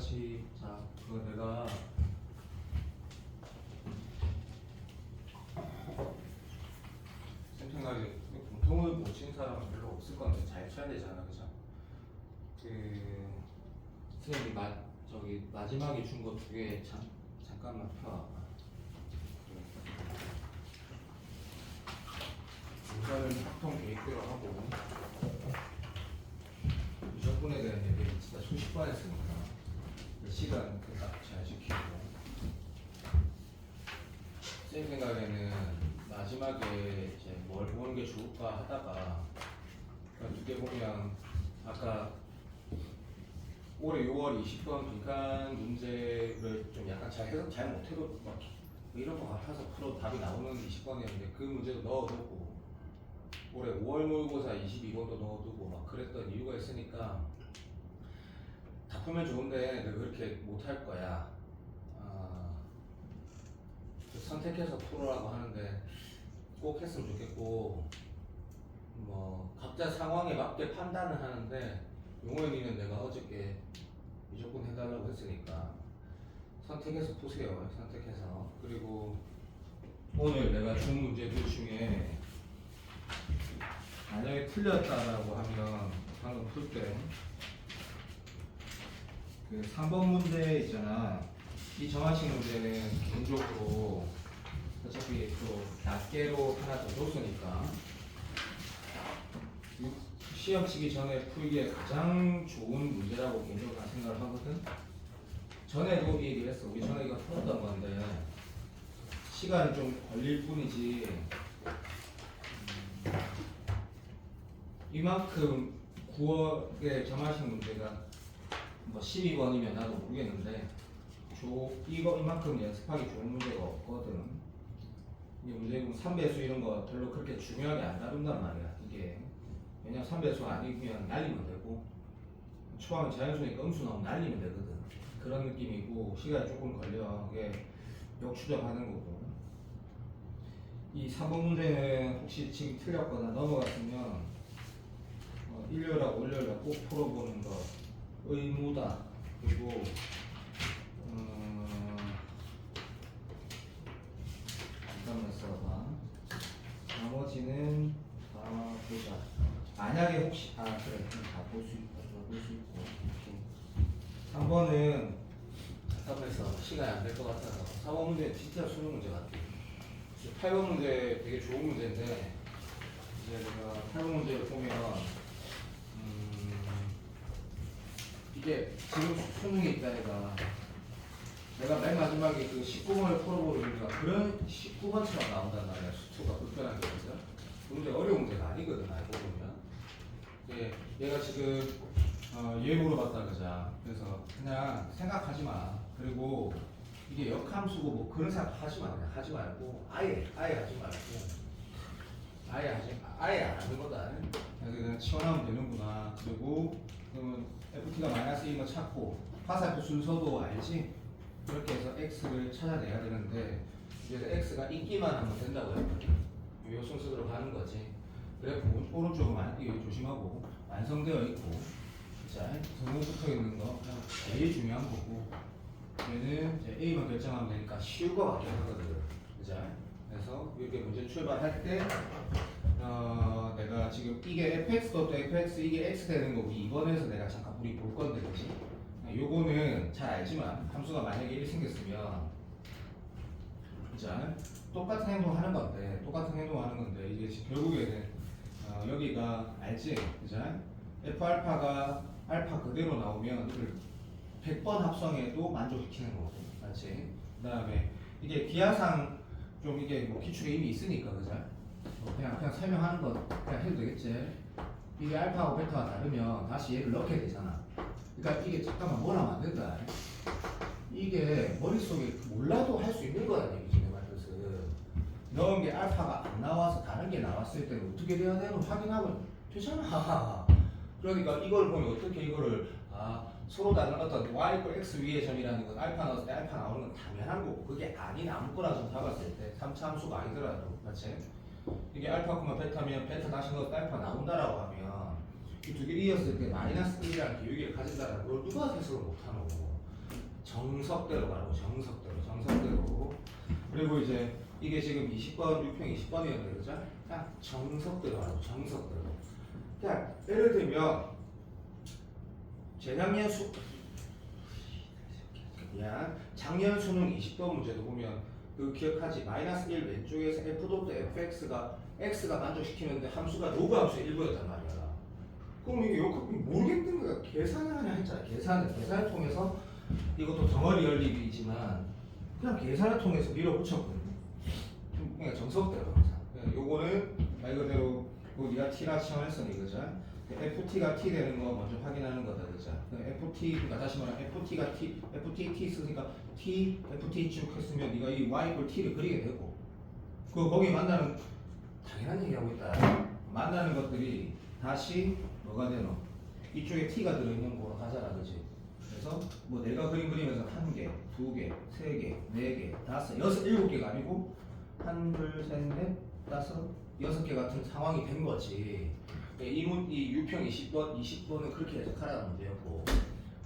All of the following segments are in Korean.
같이. 자, 그거 내가 쌤 생각에 공통을 못 친 사람은 별로 없을 건데 잘 쳐야 되잖아, 그죠? 선생님이 저기 마지막에 준 거 두 개 잠깐만 펴. 우선은 합통 계획대로 하고 무조건에 대한 얘기를 진짜 수십 번 했으니까 시간 딱 잘 지키고. 제 생각에는 마지막에 이제 뭘 보는 게 좋을까 하다가 두 개 보면 아까 올해 6월 20번 빈칸 문제를 좀 약간 잘 못해도 막 이런 거 같아서 풀어 답이 나오는 20번이었는데 그 문제도 넣어두고 올해 5월 모의고사 22번도 넣어두고 막 그랬던 이유가 있으니까 다 풀면 좋은데 내가 그렇게 못할 거야. 선택해서 풀으라고 하는데 꼭 했으면 좋겠고, 뭐 각자 상황에 맞게 판단을 하는데 용호연이는 내가 어저께 무조건 해달라고 했으니까 선택해서 푸세요. 선택해서. 그리고 오늘 내가 준 문제들 중에 만약에 틀렸다라고 하면 방금 풀 때 그 3번 문제 있잖아. 이 정하식 문제는 개인적으로 어차피 또 낱개로 하나 더 줬으니까 시험 치기 전에 풀기에 가장 좋은 문제라고 개인적으로 생각을 하거든. 전에도 이 얘기를 했어. 우리 전에 이거 풀었던 건데 시간이 좀 걸릴 뿐이지 이만큼 9월의 정하식 문제가 뭐 12번이면 나도 모르겠는데 이거 이만큼 연습하기 좋은 문제가 없거든. 이 문제 보면 3배수 이런 거 별로 그렇게 중요하게 안 다룬단 말이야. 이게 왜냐면 3배수 아니면 날리면 되고 초항 자연수니까 음수 나오면 날리면 되거든. 그런 느낌이고 시간이 조금 걸려. 이게 역추적하는 거고. 이 3번 문제는 혹시 지금 틀렸거나 넘어갔으면 일요일하고 월요일에 꼭 풀어보는 거 의무다. 그리고 잠깐만 써봐. 나머지는 다 보자. 만약에 혹시 그래 다 볼 수 있고 볼 수 있고. 3번은 답답해서 시간이 안 될 것 같아서 4번 문제 진짜 수능 문제 같아. 8번 문제 되게 좋은 문제인데 이제 내가 8번 문제를 보면 이게 지금 수능에 있다 애가 내가 맨 마지막에 그 19번을 풀어보니까 그런 19번처럼 나온단 말이야. 수투가 불편한 게 있어. 문제 어려운 문제가 아니거든 알고 보면. 얘가 지금 얘 물어봤다 그자. 그래서 그냥 생각하지 마. 그리고 이게 역함수고 뭐 그런 생각 하지 마. 그냥 하지 말고 아예 하지 말고 아예 안 하는 거다. 그래서 그냥 치워나오면 되는구나. 그리고 그러면 FT가 마이너스 2인 거 찾고 화살표 순서도 알지? 그렇게 해서 X를 찾아내야 되는데 그래서 X가 인기만 하면 된다고 했거든. 요 순서대로 가는 거지. 그래 오른쪽은 이거 조심하고 완성되어 있고 자 등호 붙어 있는 거 제일 중요한 거고 얘는 이제 A만 결정하면 되니까 쉬운 거밖에 하거든. 그죠? 그래서 이렇게 문제 출발할 때 내가 지금 이게 fx도 fx 이게 x 되는 거고 2번에서 내가 잠깐 우리 볼 건데 그치? 요거는 잘 알지만 함수가 만약에 1 생겼으면 자 똑같은 행동 하는 건데 이게 결국에는 여기가 알지? 그죠? f 알파가 알파 그대로 나오면 이걸 100번 합성해도 만족시키는 거고 맞지? 그 다음에 이게 기하상 좀 이게 뭐 기출에 이미 있으니까 그죠? 그냥 설명하는 거 그냥 해도 되겠지? 이게 알파하고 베타가 다르면 다시 얘를 넣게 되잖아. 그러니까 이게 잠깐만 뭘 하면 안 된다. 이게 머릿속에 몰라도 할 수 있는 거란 얘기지 내 말뜻은. 넣은 게 알파가 안 나와서 다른 게 나왔을 때는 어떻게 돼야 되는 확인하면 되잖아. 그러니까 이걸 보면 어떻게 이거를 서로 다른 어떤 y = x 위의 점이라는 건 알파 넣었을 때 알파 나오는 건 당연한 거고 그게 아닌 아무거나 좀 잡았을 때 3차 함수가 아니더라도 맞지? 이게 알파, 베타면 베타 다시 넣어서 알파 나온다라고 하면 이 두 개 이었을 때 마이너스 1이라는 기울기를 가진다는 걸 누가 해석을 못하노. 정석대로 가라고. 정석대로. 그리고 이제 이게 지금 20번 유평 20번이었는데 그죠? 그냥 정석대로 가라고. 정석대로. 그냥 예를 들면 재작년 작년 수능 20번 문제도 보면 그 기억하지? 마이너스 1 왼쪽에서 f fx가 x가 만족시키는데 함수가 로그 함수의 일부였단 말이야. 그럼 이게 모르겠는 거야. 계산을 하냐 했잖아. 계산을 통해서 이것도 덩어리 연립이지만 그냥 계산을 통해서 밀어붙였거든. 그러니까 정석대로 항상. 요거는 말 그대로 네가 t라 치환했으니 그죠? ft가 t 되는 거 먼저 확인하는 거다 그죠? ft 그러니까 다시 말하면 ft가 t 있으니까 ft 쭉 했으면 네가 이 y = t를 그리게 되고 거기 만나는 당연한 얘기하고 있다. 만나는 것들이 다시 뭐가 되노? 이쪽에 t가 들어있는 거로 가잖아 그지? 그래서 뭐 내가 그리면서 1개, 2개, 3개, 4개, 5, 6, 7개가 아니고 1, 2, 3, 4, 5, 6개 같은 상황이 된 거지. 이 유평 20번은 그렇게 해석하라는 문제였고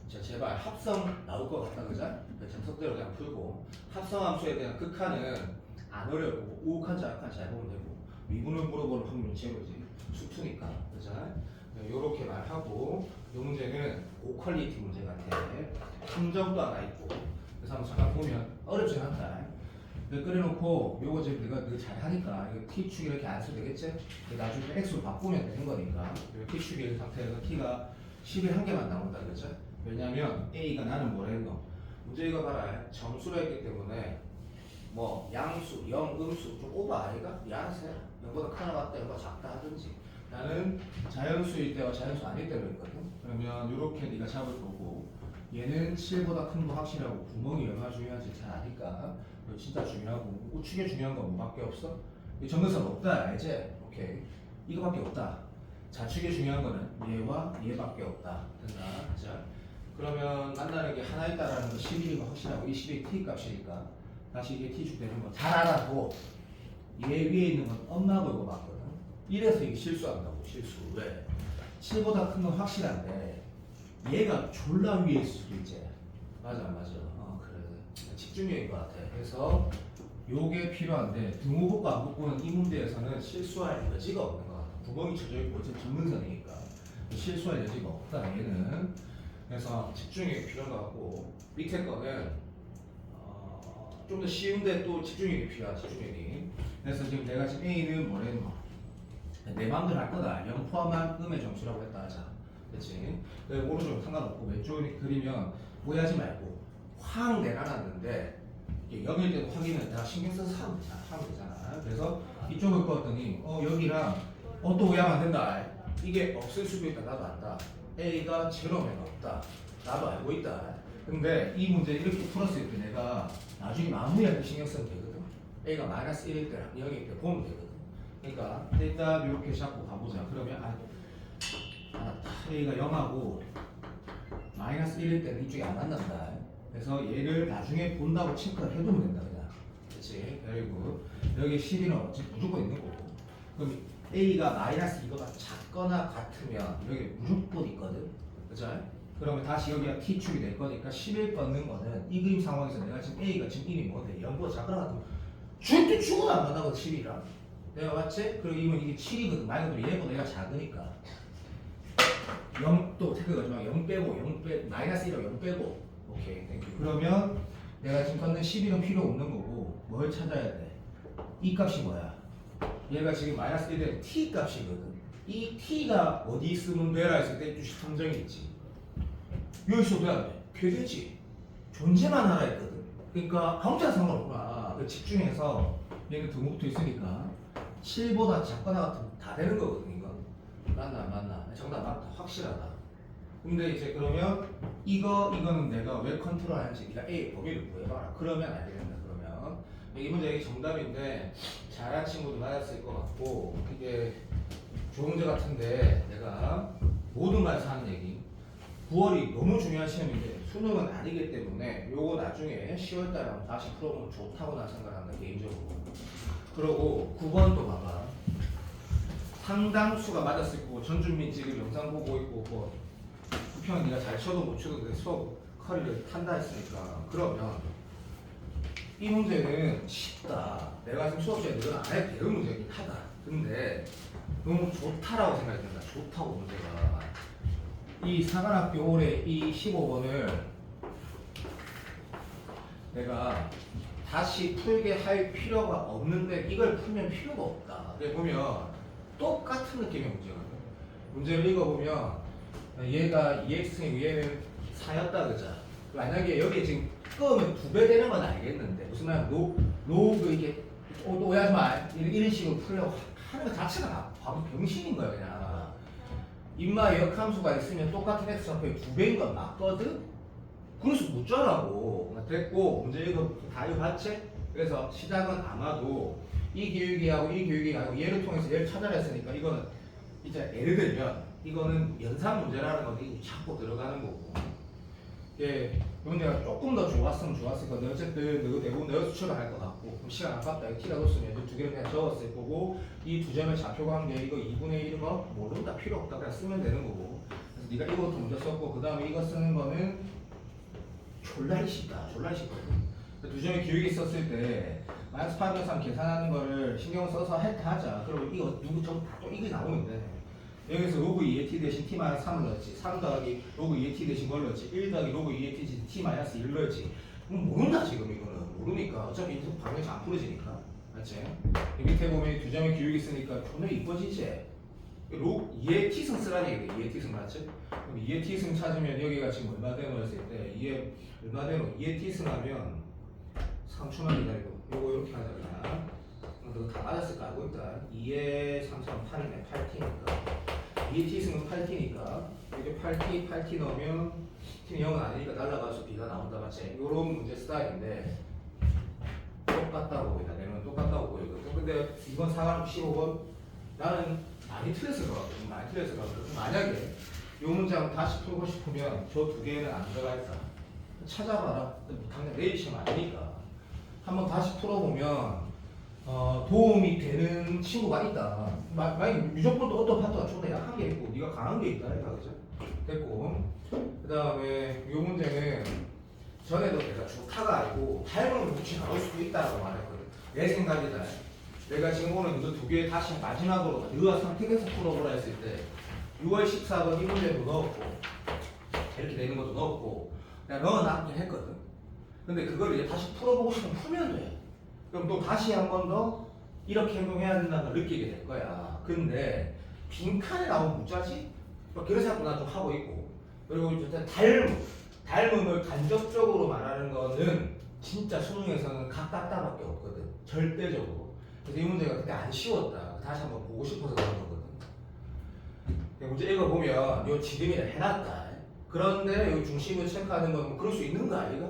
자 제발 합성 나올 것 같다 그죠? 정석대로 그냥 풀고 합성함수에 대한 극한은 안 어려워. 우욱한지 악한지 잘 보면 되고 미분을 물어보는 확률은 제로지. 수투니까 그죠? 요렇게 말하고 이 문제는 고퀄리티 문제 같아. 함정도 하나 있고 그래서 한번 잠깐 보면 어렵진 않다. 끓여놓고 요거 지금 내가 잘하니까 이거 t축 이렇게 안 써도 되겠지? 나중에 x로 바꾸면 되는 거니까 t축의 상태에서 t가 11 한 개만 나온다 그랬죠? 왜냐면 a가 나는 뭐라 했노? 문제 이거 봐라. 정수로 했기 때문에 뭐 양수, 영, 음수 좀 오버 아이가? 알아서 해라. 0보다 크나 같다, 0보다 작다 하든지 나는 자연수일 때와 자연수 아닐 때로 했거든. 그러면 이렇게 네가 잡을 거고 얘는 7보다 큰 거 확실하고 구멍이 얼마나 중요한지 잘 아니까 이거 진짜 중요하고 우측에 중요한 건 뭐밖에 없어? 정근선 없다 알지? 오케이 이거밖에 없다. 좌측에 중요한 거는 얘와 얘밖에 없다. 됐나? 자 그러면 만나는 게 하나 있다라는 거 11이가 확실하고 이 11이 t 값이니까 다시 이게 t축 되는 거 잘 알아도 얘 위에 있는 건 엄마고 이거 맞거든. 이래서 이게 실수한다고. 실수. 왜? 7보다 큰 건 확실한데 얘가 졸라 위에 있을 수도 있지. 맞아 그래. 집중력인 것 같아. 그래서 요게 필요한데 등호복과 안복부는 이 문제에서는 실수할 여지가 없는 것 같아. 구멍이 쳐져 있고 어차피 전문선이니까 실수할 여지가 없다 얘는. 그래서 집중력이 필요한 것 같고 밑에 거는 좀 더 쉬운데 또 집중력이 필요하다. 집중력이. 그래서 지금 내가 지금 A는 뭐랬노? 내 마음대로 할 거다. 0 포함한 음의 점수라고 했다 하자. 그치? 오른쪽 상관없고 왼쪽을 그리면 오해하지 말고 확 내려놨는데 0일 때도 확인을 다 신경 써서 하면 되잖아. 그래서 이쪽을 꺼더니 여기랑 또 오해하면 안 된다. 이게 없을 수도 있다. 나도 안다. A가 제로면 없다. 나도 알고 있다. 근데 이 문제 이렇게 풀었을 때 내가 나중에 마무리할 때 신경 써도 되거든. A가 마이너스 1일 때랑 0일 때 보면 되거든. 그러니까 일단 이렇게 잡고 가보자. 그러면 A가 0하고 마이너스 1일 때는 이쪽이 안 만난다. 그래서 얘를 나중에 본다고 체크를 해두면 된다 그냥. 그렇지? 그리고 여기 11은 어차피 무조건 있는 거고. 그럼 A가 마이너스 이거보다 작거나 같으면 여기 무조건 있거든. 그죠? 그러면 다시 여기가 t축이 될 거니까 11 뻗는 거는 이 그림 상황에서 내가 지금 A가 지금 이미 뭐돼? 0보다 작거나 같으면 절대 축은 안 만나거든 11이랑. 내가 맞지? 그리고 이건 이게 7이거든. 말 그대로 얘보다 얘가 작으니까 0 또 체크하지 마. 0 빼고 0 빼 마이너스 1하고 0 빼고 오케이 땡큐. 그러면 내가 지금 걷는 11은 필요 없는 거고 뭘 찾아야 돼? 이 값이 뭐야? 얘가 지금 마이너스 1에 t 값이거든. 이 t가 어디 있으면 되라 했을 때 주식 함정이 있지. 여기서 돼야 돼. 되지. 존재만 하라 했거든. 그러니까 아무짝에 상관없구나. 집중해서 얘는 등호부터 있으니까 7보다 작거나 같으면 다 되는 거거든 이건. 맞나 안 맞나? 정답 맞다. 확실하다. 근데 이제 그러면 이거는 내가 왜 컨트롤하는지 네가 A 범위를 구해봐라. 그러면 알게 된다. 그러면 이 문제 이게 정답인데 잘한 친구도 맞았을 것 같고 이게 좋은 문제 같은데 내가 모든 말에서 하는 얘기 9월이 너무 중요한 시험인데 수능은 아니기 때문에 요거 나중에 10월달에 다시 풀어보면 좋다고 난 생각한다 개인적으로. 그리고 9번 또 봐봐. 상당수가 맞았을 거고 전준민 지금 영상 보고 있고 뭐 부평은 네가 잘 쳐도 못 쳐도 돼 수업 커리를 탄다 했으니까 그러면 이 문제는 쉽다. 내가 지금 수업 시간에 이건 안 해도 되는 문제긴 하다. 근데 너무 좋다라고 생각이 든다. 좋다고 문제가. 이 사관학교 올해 이 15번을 내가 다시 풀게 할 필요가 없는데 이걸 풀면 필요가 없다. 그래 보면 똑같은 느낌의 문제거든. 문제를 읽어보면 얘가 2x이고 얘는 4였다 그자. 만약에 여기 지금 끄면 2배 되는 건 알겠는데 무슨 말이야? 로그 이게 오해하지 마. 이런 식으로 풀려고 하는 것 자체가 바로 병신인 거야 그냥. 인마 역함수가 있으면 똑같은 x 좌표의 2배인 건 맞거든? 그래서 묻자라고. 됐고 문제 이거 다 읽어봤지? 그래서 시작은 아마도 이 교육이하고 이 교육이하고 얘를 통해서 얘를 찾아라 했으니까 이거는 이제 예를 들면 이거는 연산 문제라는 건 이게 자꾸 들어가는 거고 예, 이건 내가 조금 더 좋았으면 좋았을 건데 어쨌든 너 대부분 내가 수출을 할 것 같고 그럼 시간 아깝다. 이거 티가 뒀으면 이 두 개를 그냥 적었을 거고 이 두 점의 좌표 관계 이거 2분의 1인 거 모른다. 필요 없다. 그냥 쓰면 되는 거고 그래서 네가 이것도 먼저 썼고 그 다음에 이거 쓰는 거는 졸라리 쉽다. 졸라리 쉽거든. 두 점의 기울기 썼을 때 마이너스 8.3 계산하는 거를 신경 써서 하자. 그리고 이거 누구 또 이게 나오는데 여기서 로그 2의 t 대신 t 마이너스 3을 넣었지. 3 더하기 로그 2의 t 대신 걸 넣었지. 1 더하기 로그 2의 t 대신 t 마이너스 1을 넣었지. 모른다 지금 이거는. 모르니까 어차피 인수 방정식 안 풀어지니까. 맞지? 밑에 보면 두 점의 기울기 쓰니까 존나 이뻐지지. 로그 2의 t승 쓰라는 얘기야. 2의 t승 맞지? 그럼 2의 t승 찾으면 여기가 지금 얼마 되노 했을 때 2의 얼마 되노? 2의 t승 하면 3초만 기다리고 요거 이렇게 하잖아. 너 다 맞았을까 알고 있다. 2의 3은 8이네. 8t니까 2의 t승은 8t니까 이게 8t 8t 넣으면 t는 0은 아니니까 날라가서 b가 나온다 맞지? 요런 문제 스타일인데 똑같다고 보인다. 내면 똑같다고 보이거든. 근데 이번 4강 15번 나는 많이 틀렸을 것 같거든. 많이 틀렸을 것 같거든. 만약에 요 문장 다시 풀고 싶으면 저 두 개는 안 들어가 있다. 찾아봐라. 당장 내일 시험 아니니까. 한번 다시 풀어보면 도움이 되는 친구가 있다. 만약 무조건 또 어떤 파트가 좀 더 약한 게 있고 네가 강한 게 있다. 그죠? 됐고 그 다음에 요 문제는 전에도 내가 좋다가 아니고 닮은 붙이 나올 수도 있다고 말했거든. 내 생각이다. 내가 지금 오늘 이거 두 개 다시 마지막으로 너가 선택해서 풀어보라 했을 때 6월 14번 이 문제도 넣었고 이렇게 되는 것도 넣었고 내가 넣어놨긴 했거든. 근데 그걸 이제 다시 풀어보고 싶으면 풀면 돼. 그럼 또 다시 한 번 더 이렇게 행동해야 된다는 걸 느끼게 될 거야. 근데 빈칸에 나오면 묻자지? 그런 생각도 나 좀 하고 있고 그리고 이제 닮음을 간접적으로 말하는 거는 진짜 수능에서는 각각다밖에 없거든. 절대적으로. 그래서 이 문제가 그때 안 쉬웠다. 다시 한번 보고 싶어서 그런 거거든. 문제 읽어보면 요 지름이를 해놨다. 그런데 요 중심을 체크하는 건 뭐 그럴 수 있는 거 아니가?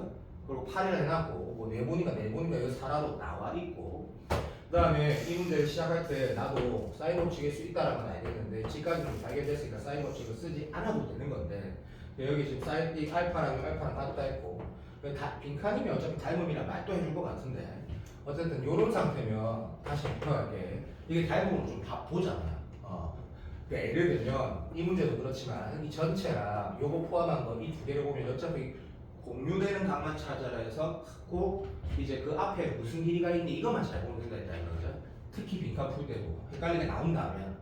그리고 8을 해놨고 뭐 네모니까 여기 살아도 나와 있고 그 다음에 이 문제를 시작할 때 나도 사인 법칙일 수 있다는 건 알겠는데 지금까지는 발견됐으니까 사인 법칙을 쓰지 않아도 되는 건데 여기 지금 사인 이 알파랑 같다 했고 빈칸이면 어차피 닮음이랑 말도 해줄 것 같은데 어쨌든 요런 상태면 다시 풀어갈게. 이게 닮음을 좀 보잖아. 그러니까 예를 들면 이 문제도 그렇지만 이 전체랑 요거 포함한 거 이 두 개를 보면 어차피 공유되는 각만 찾아라 해서 꼭 이제 그 앞에 무슨 길이가 있니 이것만 잘 보면 된다 했다 이거죠. 특히 빈칸 풀 때도 헷갈리게 나온다면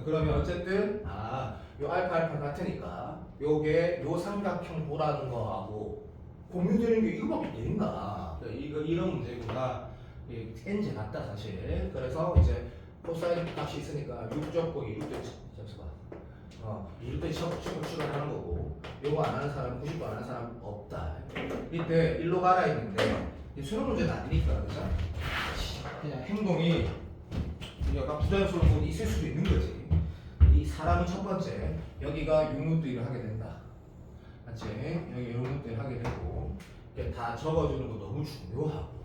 그러면 어쨌든 요 알파 같으니까 요게 요 삼각형 보라는 거하고 공유되는 게 이거밖에 돼 있나? 이런 문제구나. n제 같다 사실. 그래서 이제 코사인 값이 있으니까 6 적고 2 잠시만. 2를 추가를 하는 거고 요거 안 하는 사람 90도 안 하는 사람 없다. 이때 일로 가라 했는데 수능 문제는 아니니까 그죠? 그냥 행동이 약간 부자연스러운 부분이 있을 수도 있는 거지. 이 사람은 첫 번째 여기가 6문들을 하게 된다. 맞지? 여기 6문들을 하게 되고 다 적어주는 거 너무 중요하고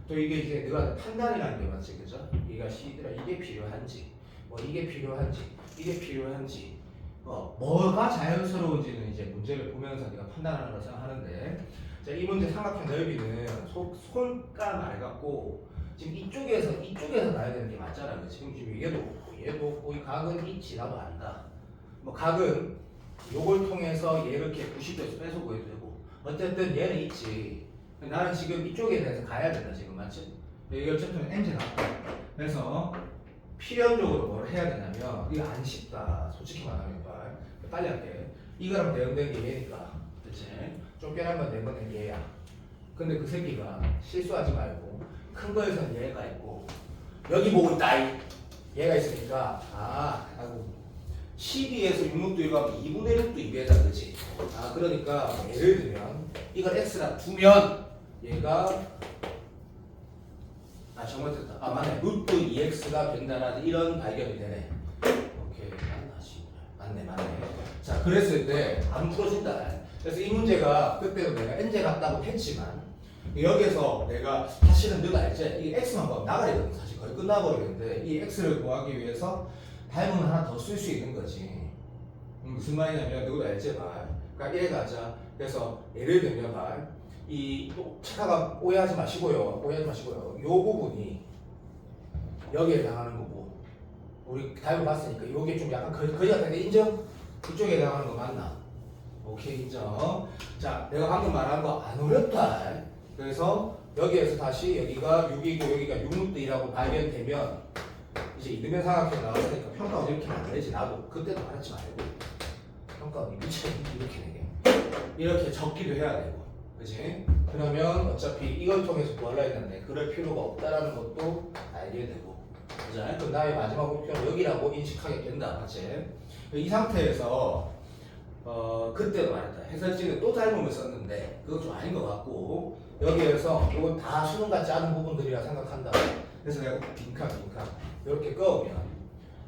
또 이게 이제 내가 판단이라는 게 맞지 그죠? 얘가 이게 필요한지 뭐 이게 필요한지 뭐가 자연스러운지는 이제 문제를 보면서 네가 판단하는 걸 생각하는데 자, 이 문제 삼각형 넓이는 손가 말 같고 지금 이쪽에서 나야 되는 게 맞잖아. 지금 얘도 없고 이 각은 있지 나도 안다. 뭐 각은 요걸 통해서 얘를 이렇게 90도에서 뺏어보여도 되고 어쨌든 얘는 있지. 나는 지금 이쪽에 대해서 가야 된다 지금 맞지? 여기 어쨌든 n제가 그래서 필연적으로 뭘 해야 되냐면 이거 안 쉽다 솔직히 말하면 빨리 할게. 이거랑 대응된 게 얘니까 그치? 쫓겨난 건 된 건 얘야. 근데 그 새끼가 실수하지 말고 큰 거에서는 얘가 있고 여기 보고 있다 얘가 있으니까 아이고 12에서 6루트 1하면 2분의 1루트 2배다 그치? 그러니까 예를 들면 이걸 x라 두면 얘가 잘못했다. 맞네. 루트 2x가 된다라는 이런 발견이 되네. 오케이. 맞네. 자, 그랬을 때 안 풀어진다. 그래서 이 문제가 그때도 내가 n제 같다고 했지만 여기에서 내가 사실은 늘 알지? 이 x만 구하면 나가리거든. 사실 거의 끝나버리는데 이 x를 구하기 위해서 닮은 하나 더 쓸 수 있는 거지. 무슨 말이냐면 누구도 알지? 그러니까 이해 가자. 그래서 예를 들면 이 차가 오해하지 마시고요. 요 부분이 여기에 해당하는 거고 우리 답을 봤으니까 요게 좀 약간 거리 같은데 인정? 그쪽에 해당하는 거 맞나? 오케이 인정. 자 내가 방금 말한 거 안 어렵다. 그래서 여기에서 다시 여기가 6이고 여기가 6루트 2라고 발견되면 이제 이등변 삼각형 나왔으니까 평가원 이렇게 안 되지. 나도 그때도 말했지 말고 평가원이 미쳐 이렇게 내게 이렇게 적기도 해야 되고 그치? 그러면 어차피 이걸 통해서 구하려 했는데 그럴 필요가 없다라는 것도 알게 되고 그죠? 그 나의 마지막 목표는 여기라고 인식하게 된다 맞지? 이 상태에서 그때도 말했다 해설지는 또 닮음을 썼는데 그거 좀 아닌 것 같고 여기에서 이건 다 수능 같지 않은 부분들이라 생각한다 그래서 내가 빈칸 이렇게 꺼오면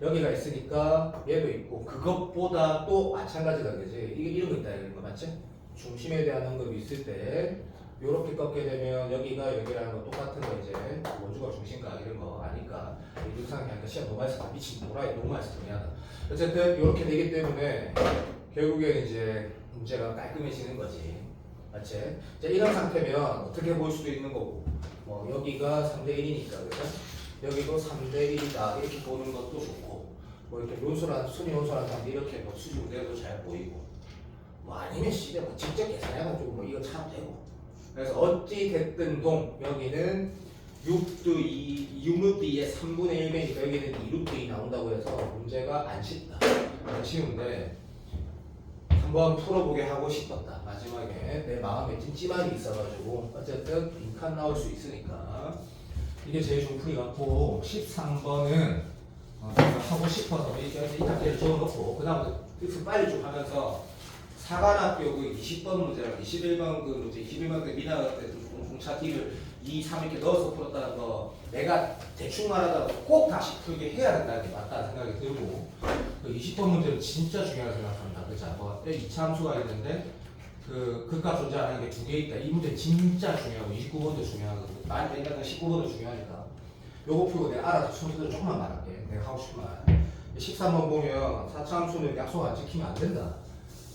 여기가 있으니까 얘도 있고 그것보다 또 마찬가지다 그지? 이게 이런 거 있다 이런 거 맞지? 중심에 대한 언급이 있을 때 요렇게 꺾게 되면 여기가 여기라는 거 똑같은 거 이제 원주가 중심가 이런 거 아니까 이상하게 하니까 시간 너무 많이 썼다 미친 노라이 너무 많이 썼다 미안하다 어쨌든 요렇게 되기 때문에 결국엔 이제 문제가 깔끔해지는 거지 맞지? 자 이런 상태면 어떻게 볼 수도 있는 거고 뭐 여기가 3대 1이니까 그죠? 여기도 3대 1이다 이렇게 보는 것도 좋고 뭐 이렇게 순위 논술한 사람들 이렇게 뭐 수직 무대도 잘 보이고 뭐 아니면 씨발 뭐 직접 계산해가지고 뭐 이거 참 되고 그래서 어찌 됐든 여기는 6루트 2의 3분의 1배니까 여기는 2루트 2 나온다고 해서 문제가 안 쉽다 안 쉬운데 한번 풀어보게 하고 싶었다 마지막에 내 마음에 찜찜함이 있어가지고 어쨌든 빈칸 나올 수 있으니까 이게 제일 좋은 풀이 같고 13번은 내가 하고 싶어서 이 단계를 적어놓고 그 다음에 빨리 쭉 하면서 사관학교 그 20번 문제랑 21번 그 문제 21번 그 미나 때 공차 D를 2, 3 이렇게 넣어서 풀었다는 거 내가 대충 말하다가 꼭 다시 풀게 해야 된다는 게 맞다는 생각이 들고 그 20번 문제는 진짜 중요하다고 생각합니다. 그렇죠? 뭐 이차함수가 있는데 그 극값 존재하는 게 두 개 있다. 이 문제 진짜 중요하고 29번도 중요하거든. 많이 빼니까 19번도 중요하니까 요거 풀고 내가 알아서 순서대로 조금만 말할게. 내가 하고 싶은 말 13번 보면 4차함수는 약속 안 지키면 안 된다.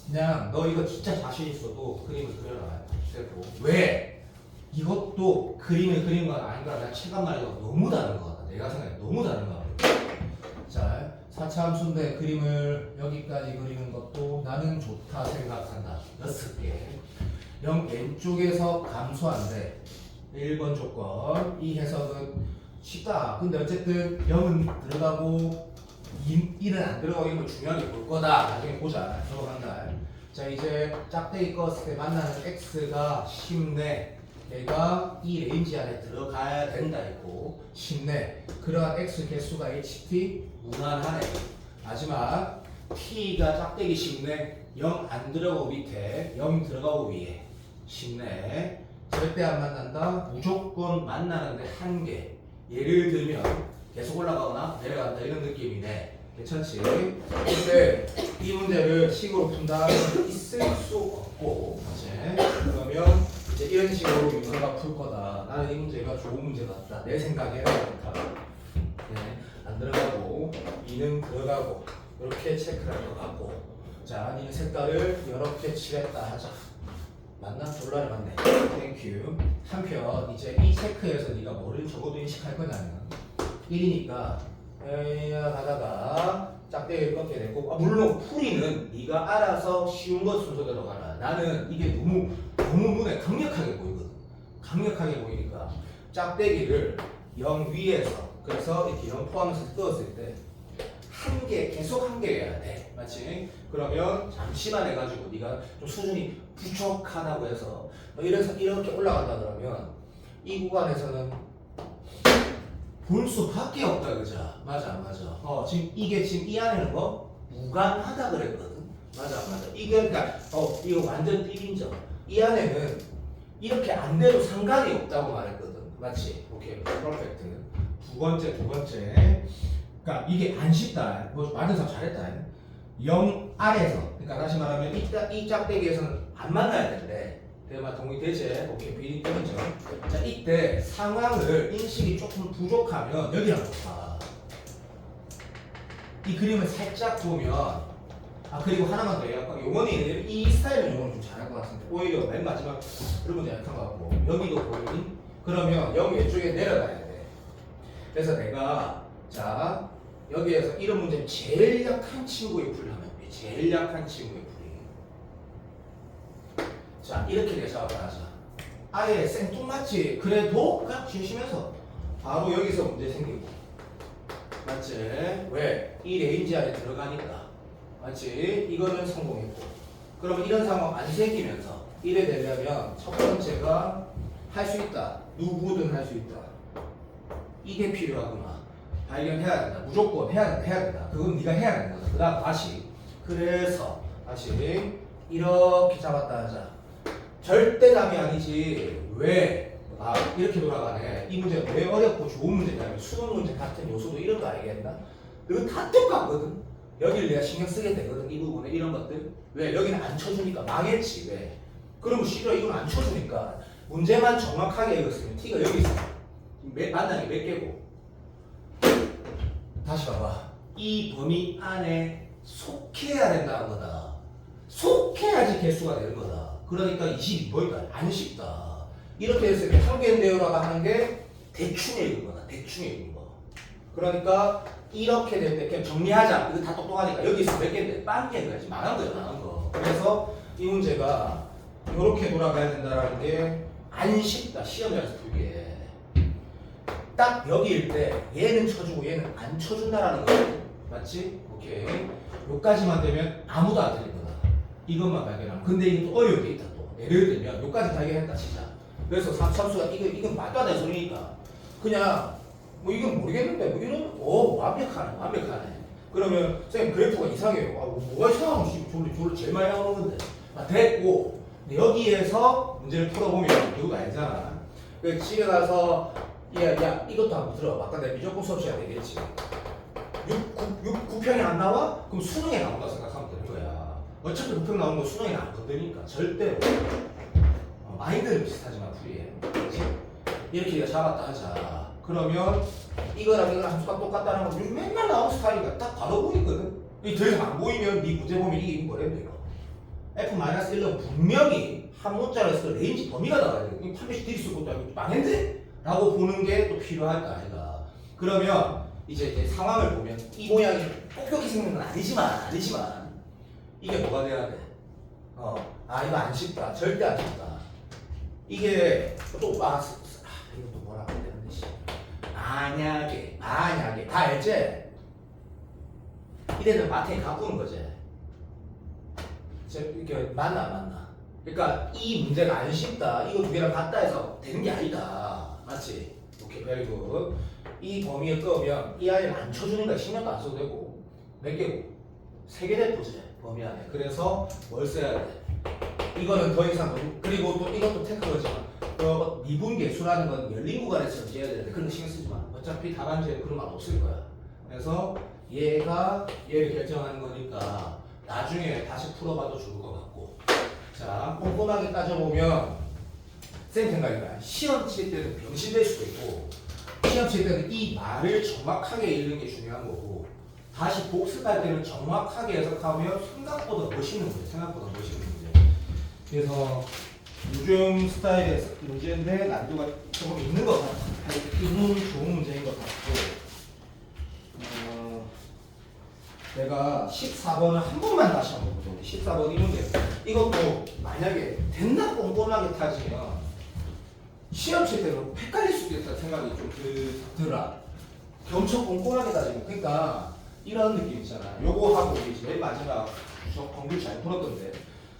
그냥 너 이거 진짜 자신 있어도 그림을 그려라. 됐고 왜? 이것도 그림을 그린 건 아닌가? 난 체감만해도 너무 다른 것 같다. 내가 생각해 너무 다른 것 같아. 자, 4차함수인데 그림을 여기까지 그리는 것도 나는 좋다 생각한다. 6개. 0 왼쪽에서 감소한대. 1번 조건. 이 해석은 쉽다. 근데 어쨌든 0은 들어가고 1은 안 들어가고 이런 걸 중요하게 볼 거다. 나중에 보자. 적어간다. 자 이제 짝대기 껐을 때 만나는 x가 10네. 얘가 이 레인지 안에 들어가야 된다 했고 10네. 그러한 x 개수가 ht 무난하네. 마지막 t가 짝대기 10네. 0 안 들어가고 밑에 0 들어가고 위에 10네. 절대 안 만난다. 무조건 만나는데 한 개. 예를 들면 계속 올라가거나 내려간다 이런 느낌이네. 괜찮지? 근데 이 문제를 식으로 푼다 있을 수 없고 이제 그러면 이제 이런 식으로 윤서가 풀 거다. 나는 이 문제가 좋은 문제 같다. 내 생각에는 그렇다. 네, 안 들어가고 2는 들어가고 이렇게 체크를 할 것 같고 자, 니는 색깔을 이렇게 칠했다 하자. 맞나? 졸라를 맞네. 땡큐. 한편 이제 이 체크에서 네가 뭐를 적어도 인식할 거냐면 1이니까 가다가 짝대기를 꺾게 됐고 물론 풀이는 네가 알아서 쉬운 것 순서대로 가라. 나는 이게 너무 눈에 강력하게 보이거든. 강력하게 보이니까 짝대기를 0 위에서 그래서 이렇게 0 포함해서 끄었을 때 한 개 계속 한 개 해야 돼. 맞지? 그러면 잠시만 해가지고 네가 좀 수준이 부족하다고 해서 이래서 이렇게 올라간다 그러면 이 구간에서는 볼 수밖에 없다, 그죠? 맞아. 지금 이게 지금 이 안에는 뭐 무관하다 그랬거든. 맞아. 이게 그러니까 이거 완전 띠인정. 이 안에는 이렇게 안 돼도 상관이 없다고 말했거든. 맞지? 오케이, 퍼펙트. 두 번째. 그러니까 이게 안 쉽다. 뭐 맞은 사람 잘했다. 0 아래에서. 그러니까 다시 말하면 이 짝대기에서는 안 만나야 되는데. 대마 동의되지? 오케이, 비리 때문이죠. 자, 이때 상황을 인식이 조금 부족하면 여기랑 봐. 이 그림을 살짝 보면 그리고 하나만 더 해요. 용원이 이 스타일은 용원이 좀 잘할 것 같은데 오히려 맨 마지막 그런 문제 약한 것 같고 여기도 보이니? 그러면 여기 왼쪽에 내려가야 돼. 그래서 내가 자 여기에서 이런 문제는 제일 약한 친구의 풀 하면 돼. 제일 약한 친구의 풀이. 자 이렇게 내가 하자. 아예 생뚱맞지. 그래도 그냥 심심해서 바로 여기서 문제 생기고. 맞지? 왜? 이 레인지 안에 들어가니까. 맞지? 이거는 성공했고. 그러면 이런 상황 안 생기면서 이래 되려면 첫 번째가 할 수 있다. 누구든 할 수 있다. 이게 필요하구나. 발견해야 된다. 무조건 해야 된다. 그건 네가 해야 되는 거다. 그 다음 다시. 그래서 다시 이렇게 잡았다 하자. 절대 답이 아니지. 왜? 이렇게 돌아가네. 이 문제가 왜 어렵고 좋은 문제냐면 수능 문제 같은 요소도 이런 거 알겠나? 이거 다 똑같거든. 여기를 내가 신경 쓰게 되거든. 이 부분에 이런 것들. 왜? 여기는 안 쳐주니까 망했지. 왜? 그러면 싫어. 이건 안 쳐주니까 문제만 정확하게 읽었으면 T가 여기 있어. 만나게 몇 개고. 다시 봐봐. 이 범위 안에 속해야 된다는 거다. 속해야지 개수가 되는 거다. 그러니까 22번이다. 안 쉽다. 이렇게 해서 이렇게 한개인데요라고 하는 게 대충 읽은 거다. 대충 읽은 거. 그러니까 이렇게 될 때 그냥 정리하자. 이거 다 똑똑하니까 여기 있으면 몇 개인데 빵 개인가 지금 망한 거야, 망한 거. 그래서 이 문제가 이렇게 돌아가야 된다라는 게 안 쉽다. 시험장에서 풀기에. 딱 여기일 때 얘는 쳐주고 얘는 안 쳐준다라는 거. 맞지? 오케이. 여기까지만 되면 아무도 안 틀린 거다. 이것만 발견하면. 근데 이게 또 어려운 게 있다 또. 예를 들면 여기까지 발견했다 진짜. 그래서 삼수가 이건 말도 안 되는 소리니까 그냥 뭐 이건 모르겠는데 뭐 이런 완벽하네. 그러면 선생님 그래프가 이상해요. 뭐가 이상하면 졸로 제일 많이 나오는 건데. 됐고 근데 여기에서 문제를 풀어보면 이거 알잖아. 그래서 집에 가서 야 이것도 한번 들어봐. 아까 내가 미적분 수업 시간에 얘기했지. 9평이 안 나와? 그럼 수능에 나온다 생각하면 되는 거야. 어차피 9평 나오는 거 수능에 안 건드니까 절대로. 마인드는 비슷하지만 풀이에. 이렇게 내가 잡았다 하자. 그러면 이거랑 함수가 똑같다는 건 요즘 맨날 나오는 스타일이니까 딱 바로 보이거든. 이게 더 이상 안 보이면 네 문제 보면 이게 뭐랬네 이거. F-1은 분명히 한 문자로 해서 레인지 범위가 나와야 돼. 이거 판별식 들이 쓸 것도 아니고 망했네? 라고 보는 게 또 필요할 거 아이가. 그러면 이제 상황을 보면 이 모양이 똑똑히 생긴 건 아니지만 이게 뭐가 돼야 돼? 이거 안 쉽다. 절대 안 쉽다. 이게 또 이거 또 뭐라고 해야 되는데 만약에 다 알지? 이래는 마트에 가꾸는 거지. 이렇게 맞나? 그러니까 이 문제가 안 쉽다. 이거 두 개랑 같다 해서 되는 게 아니다. 맞지? 오케이, very good. 이 범위에 끄면 이 아이는 안 쳐주니까 신경도 안 써도 되고 몇 개고? 3개 대포지 범위 안에. 그래서 뭘 써야 돼? 이거는 더 이상 그리고 또 이것도 테크거지만 미분계수라는 건 열린 구간에서 지어야 되는데 그런 거 신경 쓰지 마. 어차피 답안지에 그런 말 없을 거야. 그래서 얘가 얘를 결정하는 거니까 나중에 다시 풀어봐도 좋을 것 같고. 자, 꼼꼼하게 따져보면 쌤 생각이야. 시험 칠 때는 병신될 수도 있고 시험 칠 때는 이 말을 정확하게 읽는 게 중요한 거고 다시 복습할 때는 정확하게 해석하면 생각보다 멋있는 문제. 그래서 요즘 스타일의 문제인데 난이도가 조금 있는 것 같아요. 있는 좋은 문제인 것 같고 내가 14번을 한 번만 다시 한번 보자. 14번 이 문제. 이것도 만약에 됐나 꼼꼼하게 따지면 시험 칠 때는 헷갈릴 수도 있다는 생각이 좀 들어. 엄청 꼼꼼하게 따지면. 그러니까 이런 느낌 있잖아. 요거 하고 이제 맨 마지막 저 공부 잘 풀었던데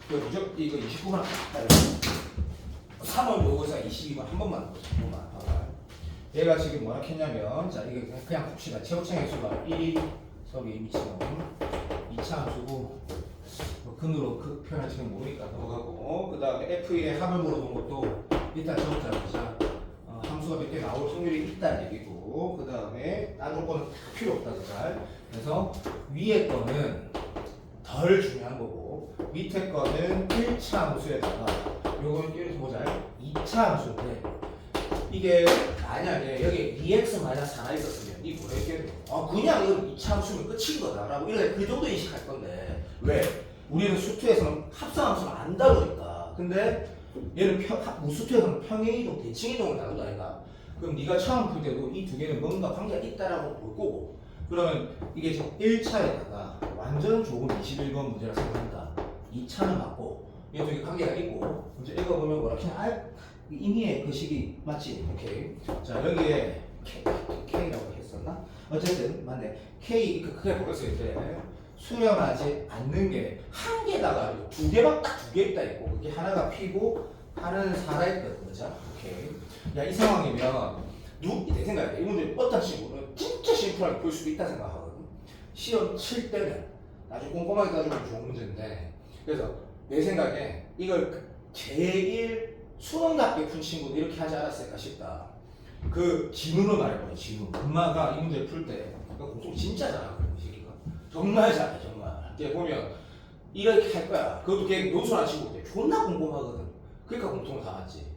그 무조건 이거 29번 딱 3월 요거사 22번 한 번만 보자. 한 번만. 봐봐. 얘가 지금 뭐라 했냐면 자 이게 그냥 봅시다. 최고창 핵수가 1, 서기 미치고 2차 함수고 뭐 근으로 그 표현할지는 모르니까 넘어가고 그 다음에 F1의 합을 물어본 것도 일단 적자 보자. 함수가 몇 개 나올 확률이 있다는 얘기고 그 다음에 나눌 거는 필요 없다 그자. 그래서 위에 거는 덜 중요한 거고 밑에 거는 1차 함수에다가 요건 이렇게 보자. 2차 함수인데 이게 만약에 여기 2x 마이너스 하나 있었으면 이 뭐랬겠노? 그냥 이건 2차 함수면 끝인 거다라고 이렇게 그 정도 인식할 건데 왜? 우리는 수투에서는 합성함수를 안 다루니까. 근데 얘는 수투에서는 평행이동, 대칭이동을 다룬다니까. 그럼 네가 처음 풀 때도 이 두 개는 뭔가 관계가 있다라고 볼 거고 그러면 이게 지금 1차에다가 완전 좋은 21번 문제라 생각한다. 2차는 맞고 얘 두 개 관계가 있고 문제 읽어보면 뭐라 그냥 임의의 그 식이 맞지? 오케이. 자 여기에 K라고 했었나? 어쨌든 맞네. K 크게 보였을 때 수렴하지 않는 게 한 개다가 두 개만 딱 두 개 있다 있고 그게 하나가 P고 하나는 살아있거든. 그죠? 오케이. 야 이 상황이면 내 생각에 이 문제 어떤 식으로 진짜 심플하게 볼 수도 있다 생각하거든. 시험 칠 때는 나중에 꼼꼼하게 따지면 좋은 문제인데 그래서 내 생각에 이걸 제일 수능답게 푼 친구는 이렇게 하지 않았을까 싶다. 그 진우로 말해보자. 진우 엄마가 이 문제 풀 때 공통 진짜 잘하거든. 이 새끼가 정말 잘해 정말. 걔 보면 이렇게 할 거야. 그것도 걔 노수나 치고 존나 꼼꼼하거든. 그러니까 공통을 다 맞지.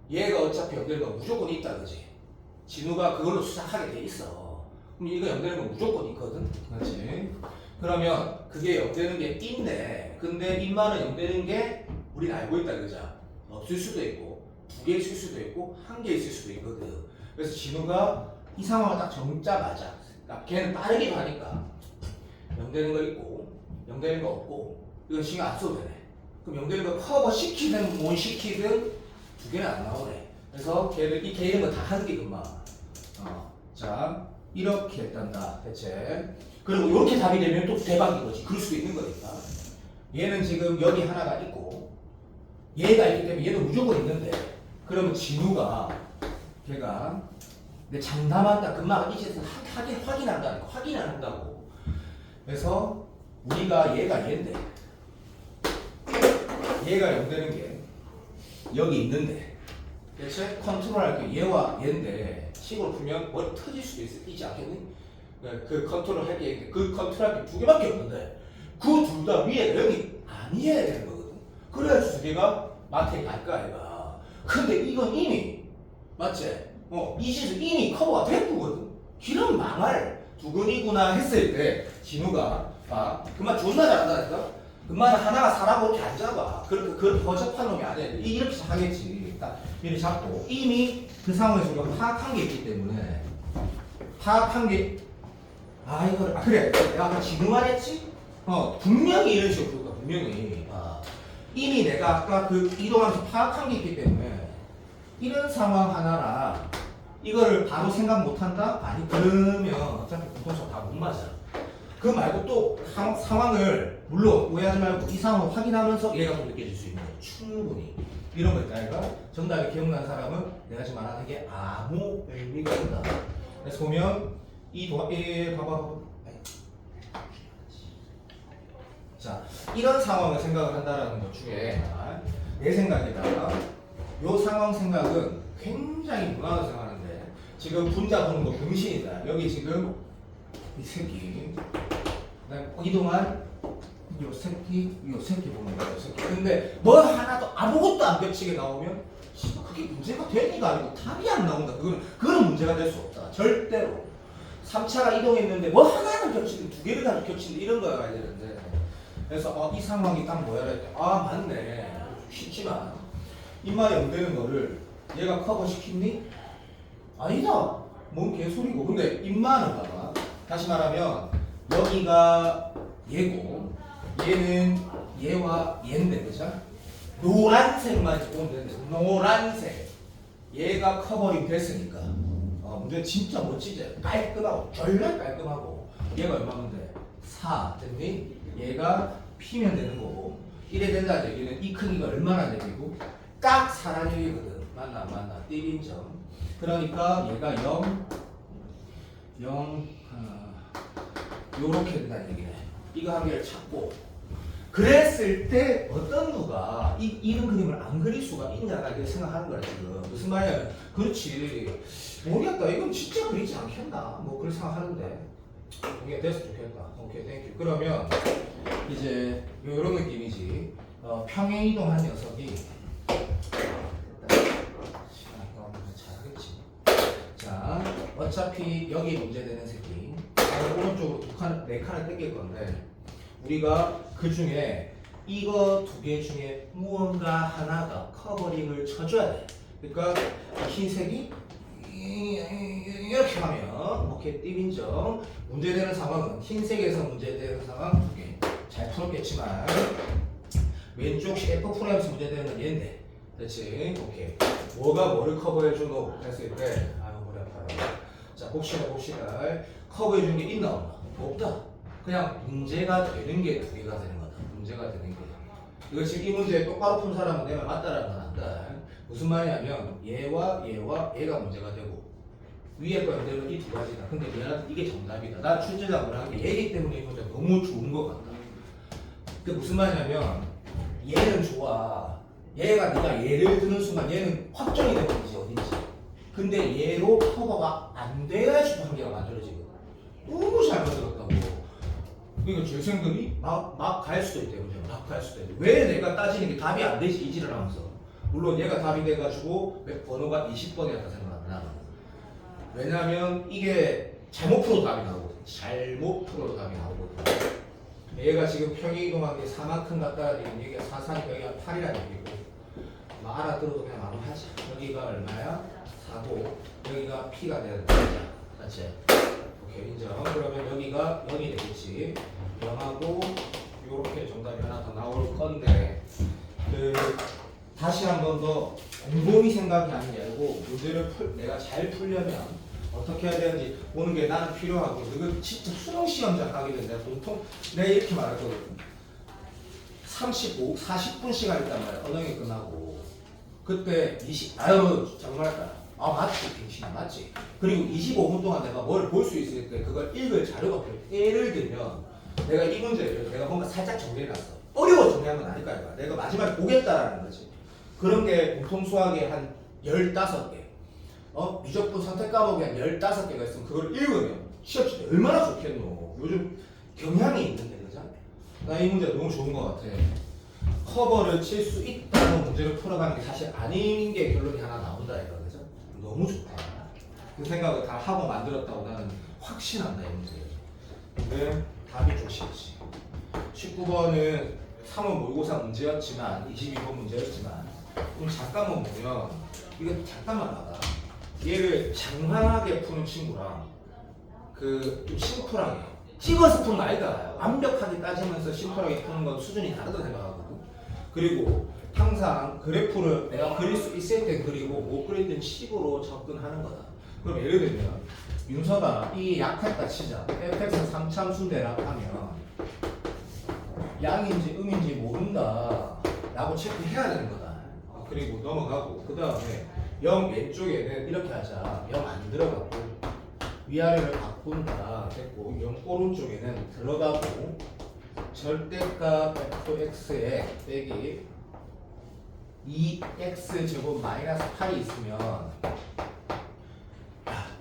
얘가 어차피 연결된 건 무조건 있다 그지. 진우가 그걸로 수작하게 돼 있어. 그럼 얘가 연결된 건 무조건 있거든. 그렇지. 그러면 그게 연결되는 게 있네. 근데 인마는 연결되는 게 우린 알고 있다 그자. 없을 수도 있고 두 개 있을 수도 있고 한 개 있을 수도 있거든. 그래서 진우가 이 상황을 딱 정자마자 그러니까 걔는 빠르게 가니까 연결되는 거 있고 연결되는 거 없고 이건 신경 안 써도 되네. 그럼 연결되는 거 커버 시키든 못 시키든 두 개는 안 나오네. 그래서 걔를 이 개념은 다 하는 게 금방. 자 이렇게 했단다 대체. 그리고 이렇게 답이 되면 또 대박인 거지. 그럴 수도 있는 거니까. 얘는 지금 여기 하나가 있고 얘가 있기 때문에 얘도 무조건 있는데 그러면 진우가 걔가 내 장담한다 금방 이제서 확인한다니까. 확인을 한다고. 그래서 우리가 얘가 얘인데 얘가 연되는 게 여기 있는데 대체 컨트롤할 게 얘와 얘인데 식으로 풀면 머리 터질 수도 있지 않겠니? 그 컨트롤 할 게 있는데 그 컨트롤 할 게 두 개밖에 없는데 그 둘 다 위에 여기 아니어야 되는 거거든. 그래야지 두 개가 마트에 갈 거야 얘가. 근데 이건 이미 맞지? 이 짓은 이미 커버가 됐거든. 기름 망할 두근이구나 했을 때 진우가 그만 존나 잘한다니까. 그만 하나가 사라고 이렇게 안 잡아. 그렇게 허접한 놈이 아니야. 이렇게 하겠지. 딱 이렇게 잡고 이미 그 상황에서 우리가 파악한 게 있기 때문에 파악한 게 그래 내가 아까 진우 말했지? 분명히 이런 식으로 풀 거야. 분명히 이미 내가 아까 그 이동하면서 파악한 게 있기 때문에 이런 상황 하나라 이거를 바로 생각 못한다? 아니 그러면 어차피 공통점 다 못 맞아. 그 말고 또 상황을 물론 오해하지 말고 이 상황을 확인하면서 얘가 좀 느껴질 수 있는 거예요. 충분히 이런 거 있다. 이거 정답이 기억나는 사람은 내가 지금 말하는 게 아무 의미가 없다. 그래서 보면 봐봐. 자 이런 상황을 생각을 한다라는 것 중에 내 생각에다가 요 상황 생각은 굉장히 무난하다고 생각하는데 지금 분자 보는 거 병신이다. 여기 지금 이 새끼 그다음에 이동안 요 새끼 보는 거야. 요 새끼. 근데 뭐 하나도 아무것도 안 겹치게 나오면 그게 문제가 되니까 아니고 답이 안 나온다. 그건 문제가 될 수 없다. 절대로. 3차가 이동했는데 뭐 하나는 겹치든 두 개를 다 겹치든 이런 거야 가야 되는데 그래서 이 상황이 딱 뭐야 그랬더니 맞네. 쉽지만 이마 연되는 거를 얘가 커버시켰니? 아니다. 뭔 개소리고. 근데 임마는 봐봐. 다시 말하면 여기가 얘고 얘는 얘와 얘인데 그죠? 노란색만 보면 되는데 노란색 얘가 커버링 됐으니까 문제 진짜 멋지지? 깔끔하고 정말 깔끔하고 얘가 얼마면 돼? 4 됐니? 얘가 P면 되는 거고 이래 된다는 얘기는 이 크기가 얼마나 되고 딱 4라는 얘기거든. 맞나 안 맞나? 띠빈점. 그러니까 얘가 0 요렇게 된다는 얘기네. 이거 한 개를 찾고 그랬을 때 어떤 누가 이런 그림을 안 그릴 수가 있냐가 이렇게 생각하는 거야 지금. 무슨 말이냐면 그렇지 모르겠다 이건 진짜 그리지 않겠나 뭐 그렇게 생각하는데 이게 됐으면 좋겠다. 오케이 땡큐. 그러면 이제 요런 느낌이지. 평행 이동한 녀석이 잘하겠지. 자 어차피 여기 문제되는 새끼 오른쪽으로 네 칸을 땡길 건데 우리가 그 중에 이거 두 개 중에 무언가 하나가 커버링을 쳐줘야 돼. 그러니까 흰색이 이렇게 하면 오케이 띠빈정. 문제되는 상황은 흰색에서 문제되는 상황 두 개 잘 풀었겠지만 왼쪽 F 프라임에서 문제되는 건 얘인데 그렇지. 오케이 뭐가 뭐를 커버해주노 했을 때 아유 머리 아파라. 자 봅시다. 커버해준 게 있나 없나? 없다. 그냥 문제가 되는 게 두 개가 되는 거다. 문제가 되는 게. 이거 지금 이 문제 똑바로 푼 사람은 내 말 맞다라는 건 안다. 무슨 말이냐면 얘와 얘가 문제가 되고 위에 거 연대는 이 두 가지다. 근데 얘는 이게 정답이다. 나 출제자가 하는 게 얘기 때문에 이 문제 너무 좋은 것 같다. 그게 무슨 말이냐면 얘는 좋아. 얘가 네가 얘를 드는 순간 얘는 확정이 되는 거지 어딘지. 근데 얘로 커버가 안 돼야지 관계가 만들어지거든. 너무 잘 만들었다고. 그러니까 재생들이 막 갈 수도 있대요. 막 갈 수도 있대. 왜 내가 따지는 게 답이 안 되지 이지를 하면서. 물론 얘가 답이 돼가지고 번호가 20번이었다 생각하나. 왜냐하면 이게 잘못 풀어도 답이 나오거든. 잘못 풀어도 답이 나오거든. 얘가 지금 평행 이동한 게 4만큼 같다는 얘기는 얘기가 4사니까 여기가 8이라는 얘기고 뭐 알아들어도 그냥 바로 하자. 여기가 얼마야? 4고 여기가 P가 돼야 된다. 맞지? 오케이 인정. 그러면 여기가 0이 되겠지. 0하고 요렇게 정답이 하나 더 나올 건데 다시 한 번 더 곰곰이 생각이 하는 게 아니고 문제를 내가 잘 풀려면 어떻게 해야 되는지 보는 게 나는 필요하고 이거 진짜 수능 시험장 가게 되는데 보통 내가 이렇게 말했거든. 40분 시간 있단 말이야. 언어이 끝나고 그때 아유 정말까 아 맞지 빙신아 맞지. 그리고 25분 동안 내가 뭘 볼 수 있을 때 그걸 읽을 자료가 필요해. 예를 들면 내가 이 문제를 내가 뭔가 살짝 정리해놨어. 어려워 정리한 건 아닐까 이거야. 내가 마지막에 보겠다라는 거지. 그런 게 보통 수학에 한 15개 미적분 선택 과목이 한 15개가 있으면 그걸 읽으면 시험 칠 때 얼마나 좋겠노. 요즘 경향이 있는데 그죠? 나 이 문제가 너무 좋은 것 같아. 커버를 칠 수 있다는 문제를 풀어가는 게 사실 아닌 게 결론이 하나 나온다 이거 그죠? 너무 좋다. 그 생각을 다 하고 만들었다고 나는 확신한다 이 문제. 근데 답이 좀 쉽지. 19번은 3월 모의고사 문제였지만 22번 문제였지만 그럼 잠깐만 보면 이거 잠깐만 봐봐. 얘를 장황하게 푸는 친구랑 좀 심플하게 찍어서 푸는 거 아니다. 완벽하게 따지면서 심플하게 푸는 건 수준이 다르다 생각하거든. 그리고 항상 그래프를 내가 그릴 수 있을 때 그리고 못 그릴 땐 식으로 접근하는 거다. 그럼 예를 들면 윤서가 이 약했다 치자. fx 3참수대라 하면 양인지 음인지 모른다 라고 체크해야 되는 거다. 그리고 넘어가고 그 다음에 0 왼쪽에는 이렇게 하자. 0 안 들어가고 위아래를 바꾼다 됐고 0 오른쪽에는 들어가고 절대값 fx에 빼기 2x 제곱 마이너스 8이 있으면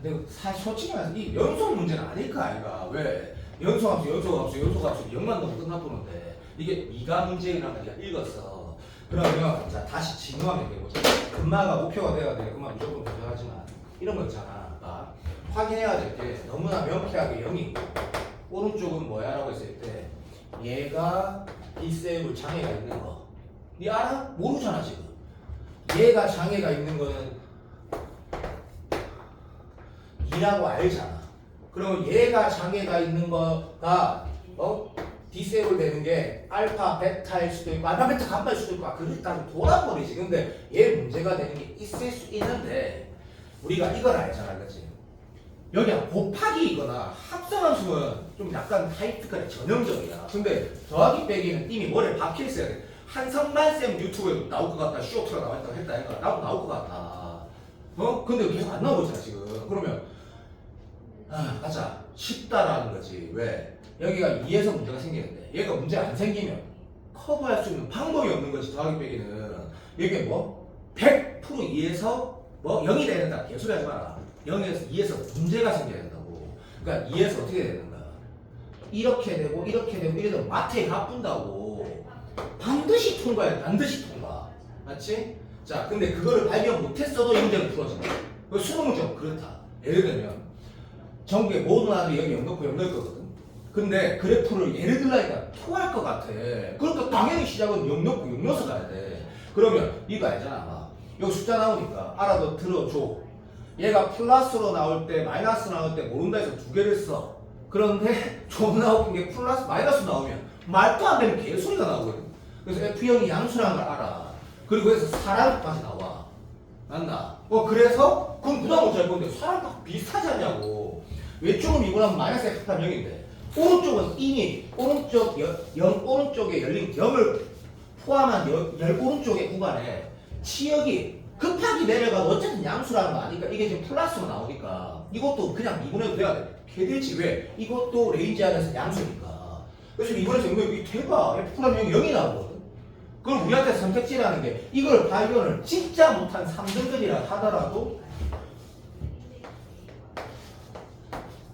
내가 사실 솔직히 말해서 이 연속 문제는 아닐까 아이가. 왜? 연속함수 0만 넣으면 끝나보는데 이게 미가 문제라는 걸 읽었어. 그러면 자 다시 진화하면 되고자. 금마가 목표가 돼야 돼. 금마 무조건 도전하지만 이런 거 있잖아. 확인해야 될 게 너무나 명쾌하게 0이고 오른쪽은 뭐야 라고 했을 때 얘가 디세이블 장애가 있는 거. 니 알아? 모르잖아 지금. 얘가 장애가 있는 거는 2라고 알잖아. 그러면 얘가 장애가 있는 거가 디세이블 되는 게 알파 베타일 수도 있고 알파 베타 감마일 수도 있고 그렇다고 돌아버리지. 근데 얘 문제가 되는 게 있을 수 있는데 우리가 이걸 알잖아, 그렇지? 여기가 곱하기이거나 합성함수는 좀 약간 타입특허의 전형적이야. 근데 더하기 빼기는 이미 머리에 박혀 있어야 돼. 한성만 쌤 유튜브에 나올 것 같다, 쇼트가 나왔다고 했다 해가 나도 나올 것 같다. 근데 계속 안 나오고 있잖아 지금. 그러면 가자. 쉽다라는 거지. 왜? 여기가 2에서 문제가 생기는데 얘가 문제 안 생기면 커버할 수 있는 방법이 없는 거지. 더하기 빼기는 이게 뭐 100% 2에서 뭐 0이 되는다. 개소리 하지 마라. 0에서 2에서 문제가 생겨야 된다고. 그러니까 2에서 어떻게 되는가? 이렇게 되고 이렇게 되고 이래 되면 마트에 가뿐다고. 반드시 통과해. 반드시 통과. 맞지? 자, 근데 그거를 발견 못했어도 이 문제는 풀어진다. 그 수능 문제는 그렇다. 예를 들면 전국의 모든 아들이 여기 0 넣고 0 넣을 거거든. 근데 그래프를 예를 들라니까 토할 것 같아. 그러니까 당연히 시작은 0 넣고 0 넣어서 가야 돼. 그러면 이거 알잖아. 여기 숫자 나오니까 알아도 들어줘. 얘가 플러스로 나올 때 마이너스 나올 때 모른다 해서 두 개를 써. 그런데 존나 웃긴 게 플러스 마이너스 나오면 말도 안 되는 개소리가 나오거든. 그래서 F형이 양수라는 걸 알아. 그리고 해서 사람까지 나와. 맞나? 그래서 그럼 부담 못할 건데 사람과 비슷하지 않냐고. 왼쪽은 2분하면 마이너스 F 곱하기 0인데 오른쪽은 이미 오른쪽에 열린 0을 포함한 오른쪽의 구간에 치역이 급하게 내려가도 어쨌든 양수라는 거 아니까 이게 지금 플러스로 나오니까 이것도 그냥 미분해도 돼야 돼. 개들지 왜? 이것도 레인지 안에서 양수니까. 그래서 미분해서 이거 대박. F 곱하기 0이 나오거든. 그럼 우리한테 선택지라는 게 이걸 발견을 진짜 못한 3등급이라 하더라도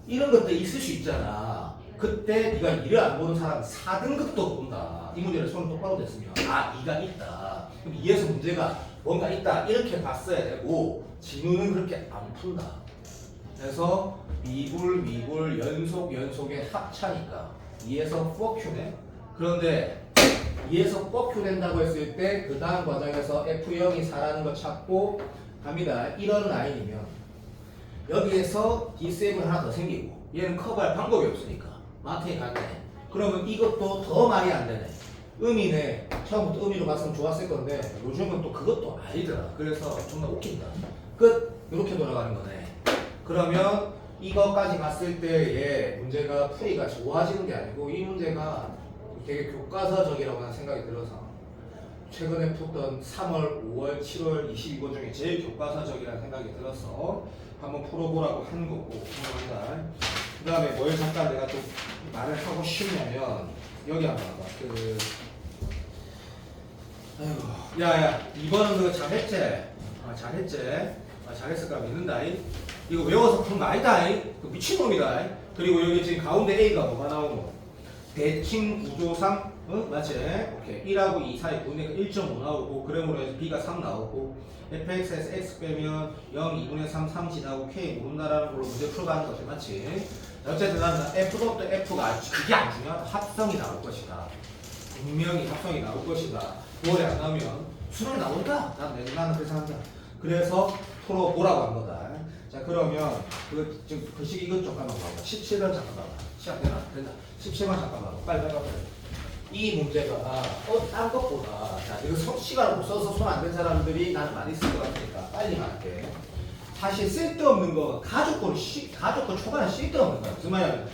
이런 것도 있을 수 있잖아. 그때 네가 일을 안 보는 사람 4등급도 본다. 이 문제를 손 똑바로 댔으면 이가 있다. 그럼 2에서 문제가 뭔가 있다. 이렇게 봤어야 되고 진우는 그렇게 안 푼다. 그래서 미불 연속의 합차니까 2에서 4Q네. 그런데 2에서 4Q 된다고 했을 때 그 다음 과정에서 F0이 4라는 거 찾고 갑니다. 이런 라인이면 여기에서 디세이블 하나 더 생기고 얘는 커버할 방법이 없으니까 마트에 갔네. 그러면 이것도 더 말이 안 되네. 의미네. 처음부터 의미로 봤으면 좋았을 건데 요즘은 또 그것도 아니더라. 그래서 정말 웃긴다. 끝. 이렇게 돌아가는 거네. 그러면 이거까지 갔을 때의 문제가 풀이가 좋아지는 게 아니고 이 문제가 되게 교과서적이라고 하는 생각이 들어서 최근에 푸던 3월, 5월, 7월 22번 중에 제일 교과서적이라는 생각이 들어서 한번 풀어보라고 한 거고 그 다음에 뭘 잠깐 내가 좀 말을 하고 싶냐면 여기 한번 봐봐. 야야 이번은 그거 잘했지? 잘했지? 잘했을까 믿는다. 이거 외워서 푼 거 아니다. 그 미친놈이다. 그리고 여기 지금 가운데 A가 뭐가 나오노? 대칭 구조상 맞지? 오케이. 1하고 2 사이 보니까 1.5 나오고 그러므로 해서 B가 3 나오고 fx에서 x 빼면 0, 2분의 3, 3 지나고 k 모른다라는 걸로 문제 풀어가는 거지. 맞지? 어쨌든 나는 F도 또 F가 그게 안 중요하다. 합성이 나올 것이다. 분명히 합성이 나올 것이다. 9월에 안 나오면 수능 나온다. 나는 그래서 한다. 그래서 풀어보라고 한 거다. 자 그러면 지금 글씨 이것 잠깐만 봐봐. 17번 잠깐 봐봐. 시작 되나? 된다. 17번 잠깐 봐봐. 빨리 해봐. 이 문제가 딴 것보다 자 이거 시간을 못 써서 손 안 댄 사람들이 나는 많이 쓸 것 같으니까 빨리 말할게. 사실 쓸데없는 거 가족권 초반에 쓸데없는 거야. 무슨 말이야?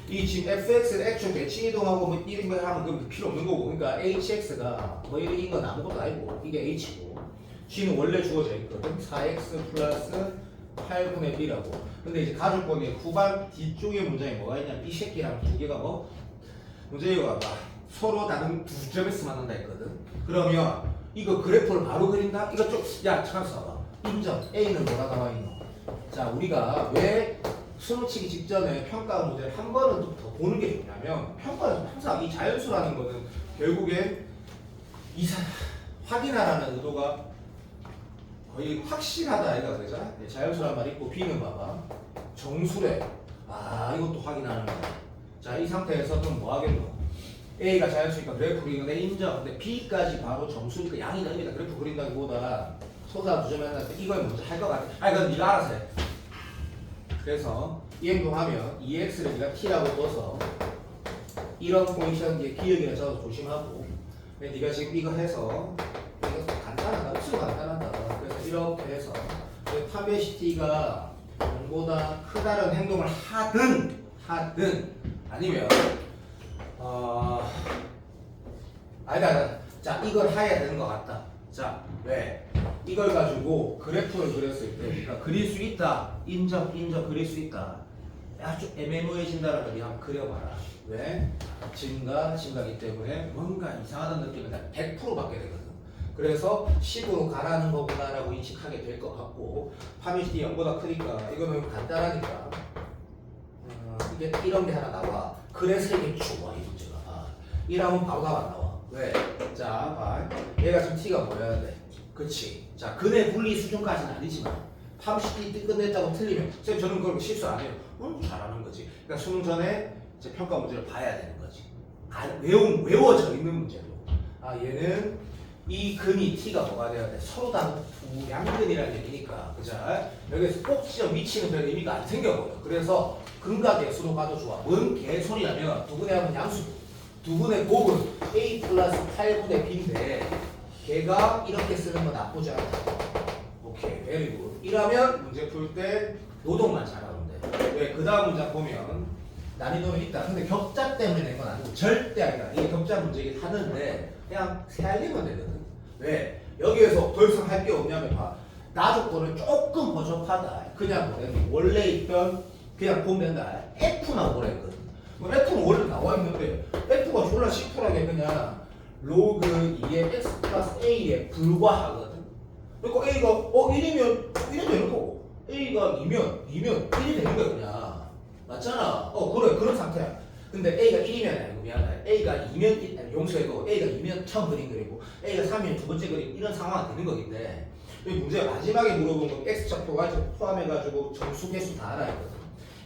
이 지금 fx를 x축 대칭 이동하고 뭐 이런 거 하면 그 필요 없는 거고. 그러니까 hx가 뭐 이런 건 아무것도 아니고 이게 h고 g는 원래 주어져 있거든. 4x 플러스 8분의 b라고. 근데 이제 가족권의 후반 뒤쪽에 문장이 뭐가 있냐면 이 새끼랑 두 개가 뭐 문제가 봐. 서로 다른 두 점에서 만난다 했거든. 그러면 이거 그래프를 바로 그린다? 이거 야 잠깐 써봐. 인정. A는 뭐가 나와 있노? 자 우리가 왜 수능 치기 직전에 평가 문제를 한 번은 더 보는 게 좋냐면 평가에서 항상 이 자연수라는 거는 결국에 확인하라는 의도가 거의 확실하다 아이가 그죠? 자연수란 말 있고 B는 봐봐. 정수래. 이것도 확인하는 거야. 자 이 상태에서 그럼 뭐 하겠노? A가 자연수니까 그래프 그리는 데 인정. 근데 B까지 바로 정수니까 양이 됩니다. 그래프 그린다기보다 소다 두 점에 하나 이걸 먼저 할 것 같아. 그건 네가 알아서 해. 그래서 이 행동하면 2x를 네가 t라고 둬서 이런 포지션 이제 기억이나 적어서 조심하고 근데 네가 지금 이거 해서 이거 간단하다 엄청 간단하다 그래서 이렇게 해서 파벳이 t가 0보다 크다는 행동을 하든 아니면 아니다 자 이걸 해야 되는 것 같다 자 왜? 이걸 가지고 그래프를 그렸을 때 그러니까 그릴 수 있다 인정 그릴 수 있다 아주 애매모호해진다는 걸 한번 그려봐라 왜? 증가이기 때문에 뭔가 이상하다는 느낌을 100% 받게 되거든 그래서 10으로 가라는 거구나 라고 인식하게 될 것 같고 파밋이 0보다 크니까 이거는 간단하니까 이게 이런 게 하나 나와 그래서 이게 좋아 이 문제가 이라면 바로 답 안 나와 왜? 자 봐 얘가 지금 t가 뭐여야 돼? 그치 자 근의 분리 수준까지는 아니지만 파밋이 끝냈다고 틀리면 선생님 저는 그걸 실수 안 해요 잘하는 거지 그러니까 수능 전에 이제 평가 문제를 봐야 되는 거지 외워져 있는 문제로 얘는 이 근이 t가 뭐가 돼야 돼? 서로 다른 두 양근이라는 얘기니까 그죠? 여기서 꼭 지점 위치는 별 의미가 안 생겨버려 그래서 근각의 수로 가도 좋아 뭔 개소리냐면 두 분의 합은 양수 두 분의 곱은 a 플러스 8분의 b인데 걔가 이렇게 쓰는 건 나쁘지 않다 오케이 very good 이러면 문제 풀 때 노동만 잘하면 돼 왜? 그 다음 문제 보면 난이도는 있다 근데 격자 때문에 낸 건 아니고 절대 아니다 이게 격자 문제이긴 하는데 그냥 세알리면 되거든 왜? 여기에서 더 이상 할 게 없냐면 봐 나조건은 조금 버접하다 그냥 원래 있던 그냥 보면 된다 F 나오라 했거든 F는 원래 나와 있는데 F가 졸라 심플하게 그냥 로그 2의 x 플러스 a에 불과하거든 그러니까 A가 1이면 1이 되는 거고 A가 2면 1이 되는 거야 그냥 맞잖아 그래 그런 상태야 근데 A가 1이면 아니고 미안하다 A가 2면 용서해도 A가 2면 처음 그린 그리고 A가 3이면 두 번째 그림 이런 상황이 되는 거긴데 이 문제가 마지막에 물어본 건 X좌표가 포함해가지고 정수 개수 다 알아야 거든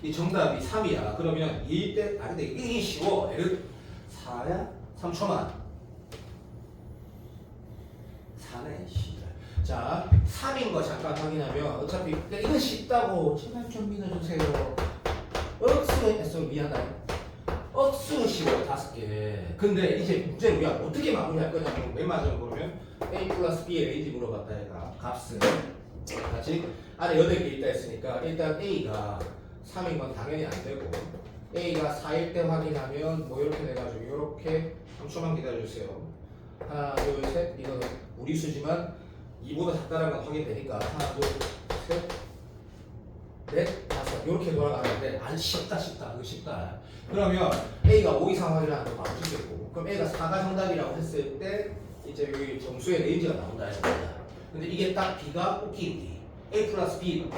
이 정답이 3이야 그러면 이때 근데 이게 쉬워 4야? 3초만 4네 자 3인 거 잠깐 확인하면 어차피 이건 쉽다고 제발 좀 믿어주세요 억수로 미안하다 억수로 쉬워 5개 근데 이제 문제를 우리가 어떻게 마무리할 거냐면 맨 마지막에 보면 a 플러스 b의 레인지 물어봤다 얘가 값은 같이 안에 8개 있다 했으니까 일단 a가 3인 건 당연히 안 되고 a가 4일 때 확인하면 뭐 이렇게 돼가지고 이렇게 3초만 기다려주세요 하나 둘셋 이거는 무리수지만 2보다 작다는 건 확인되니까 하나 둘셋 넷 다섯 이렇게 돌아가는데 안 쉽다 이거 쉽다 그러면 a가 5 이상 확인하는 거 바로 주겠고 그럼 a가 4가 정답이라고 했을 때 이제 여기 정수의 레인지가 나온다 했습니다 근데 이게 딱 b가 웃기기 a 플러스 b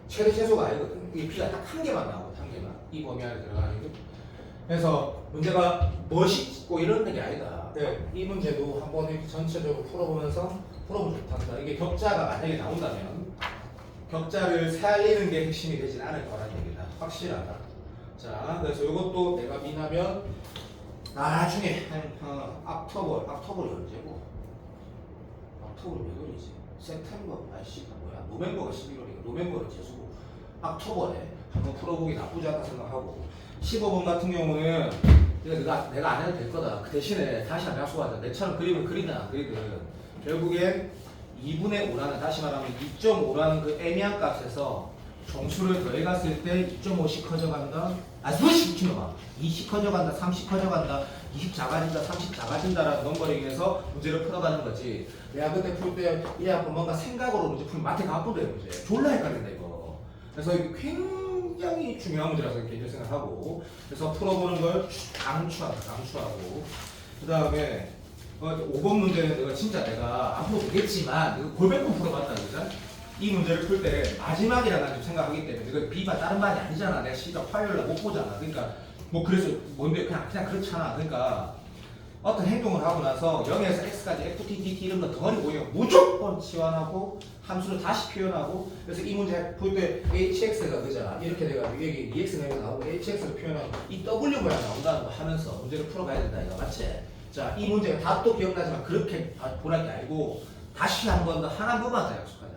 최대 최소가 아니거든 이게 b가 딱 한 개만 나오거든 한 개만 이 범위 안에 들어가는 게 그래서 문제가 멋있고 이런 게 아니다 이 문제도 한번 이렇게 전체적으로 풀어보면서 풀어보면 좋단다 이게 격자가 만약에 나온다면 격자를 살리는 게 핵심이 되진 않을 거라는 얘기다 확실하다 자 그래서 이것도 내가 미나면 나중에 한 악토벌이 언제고 악토벌이 몇 월이지 september 뭐야 노멤버가 11월이니까 노멤버는 재수고 악토벌에 한번 풀어보기 나쁘지 않다 생각하고 15번 같은 경우는 내가 안 해도 될 거다 그 대신에 다시 한번 약속하자 내처럼 그림을 그리든 안 그리든 결국엔 2분의 5라는 다시 말하면 2.5라는 그 애매한 값에서 정수를 더해갔을 때 2.5씩 커져간다 수십 키로가 20 커져간다 30 커져간다 20 작아진다 30 작아진다라는 넘버링에서 문제를 풀어가는 거지 내가 그때 풀 때 이래갖고 뭔가 생각으로 문제 풀면 마트 가뿐데 문제 졸라 헷갈린다 이거 그래서 이게 굉장히 중요한 문제라서 개인적으로 생각하고 그래서 풀어보는 걸 강추하고 그 다음에 5번 문제는 내가 앞으로 보겠지만 이거 골뱅콩 풀어봤다 그죠? 이 문제를 풀 때 마지막이라 난 좀 생각하기 때문에 이거 B가 다른 반이 아니잖아 내가 C가 화요일날 못 보잖아 그러니까 뭐 그래서 뭔데 그냥 그렇잖아 그러니까 어떤 행동을 하고 나서 0에서 x까지 FTT 이런 거 덩어리 보이면 무조건 치환하고 함수를 다시 표현하고 그래서 이 문제 풀 때 hx가 그잖아 이렇게 돼가지고 여기 2x가 나오고 hx를 표현하고 이 w 모양 나온다는 거 하면서 문제를 풀어가야 된다 이거 맞지? 자 이 문제가 답도 기억나지만 그렇게 보랄 게 아니고 다시 한 번 더 하나 번만 더 약속하자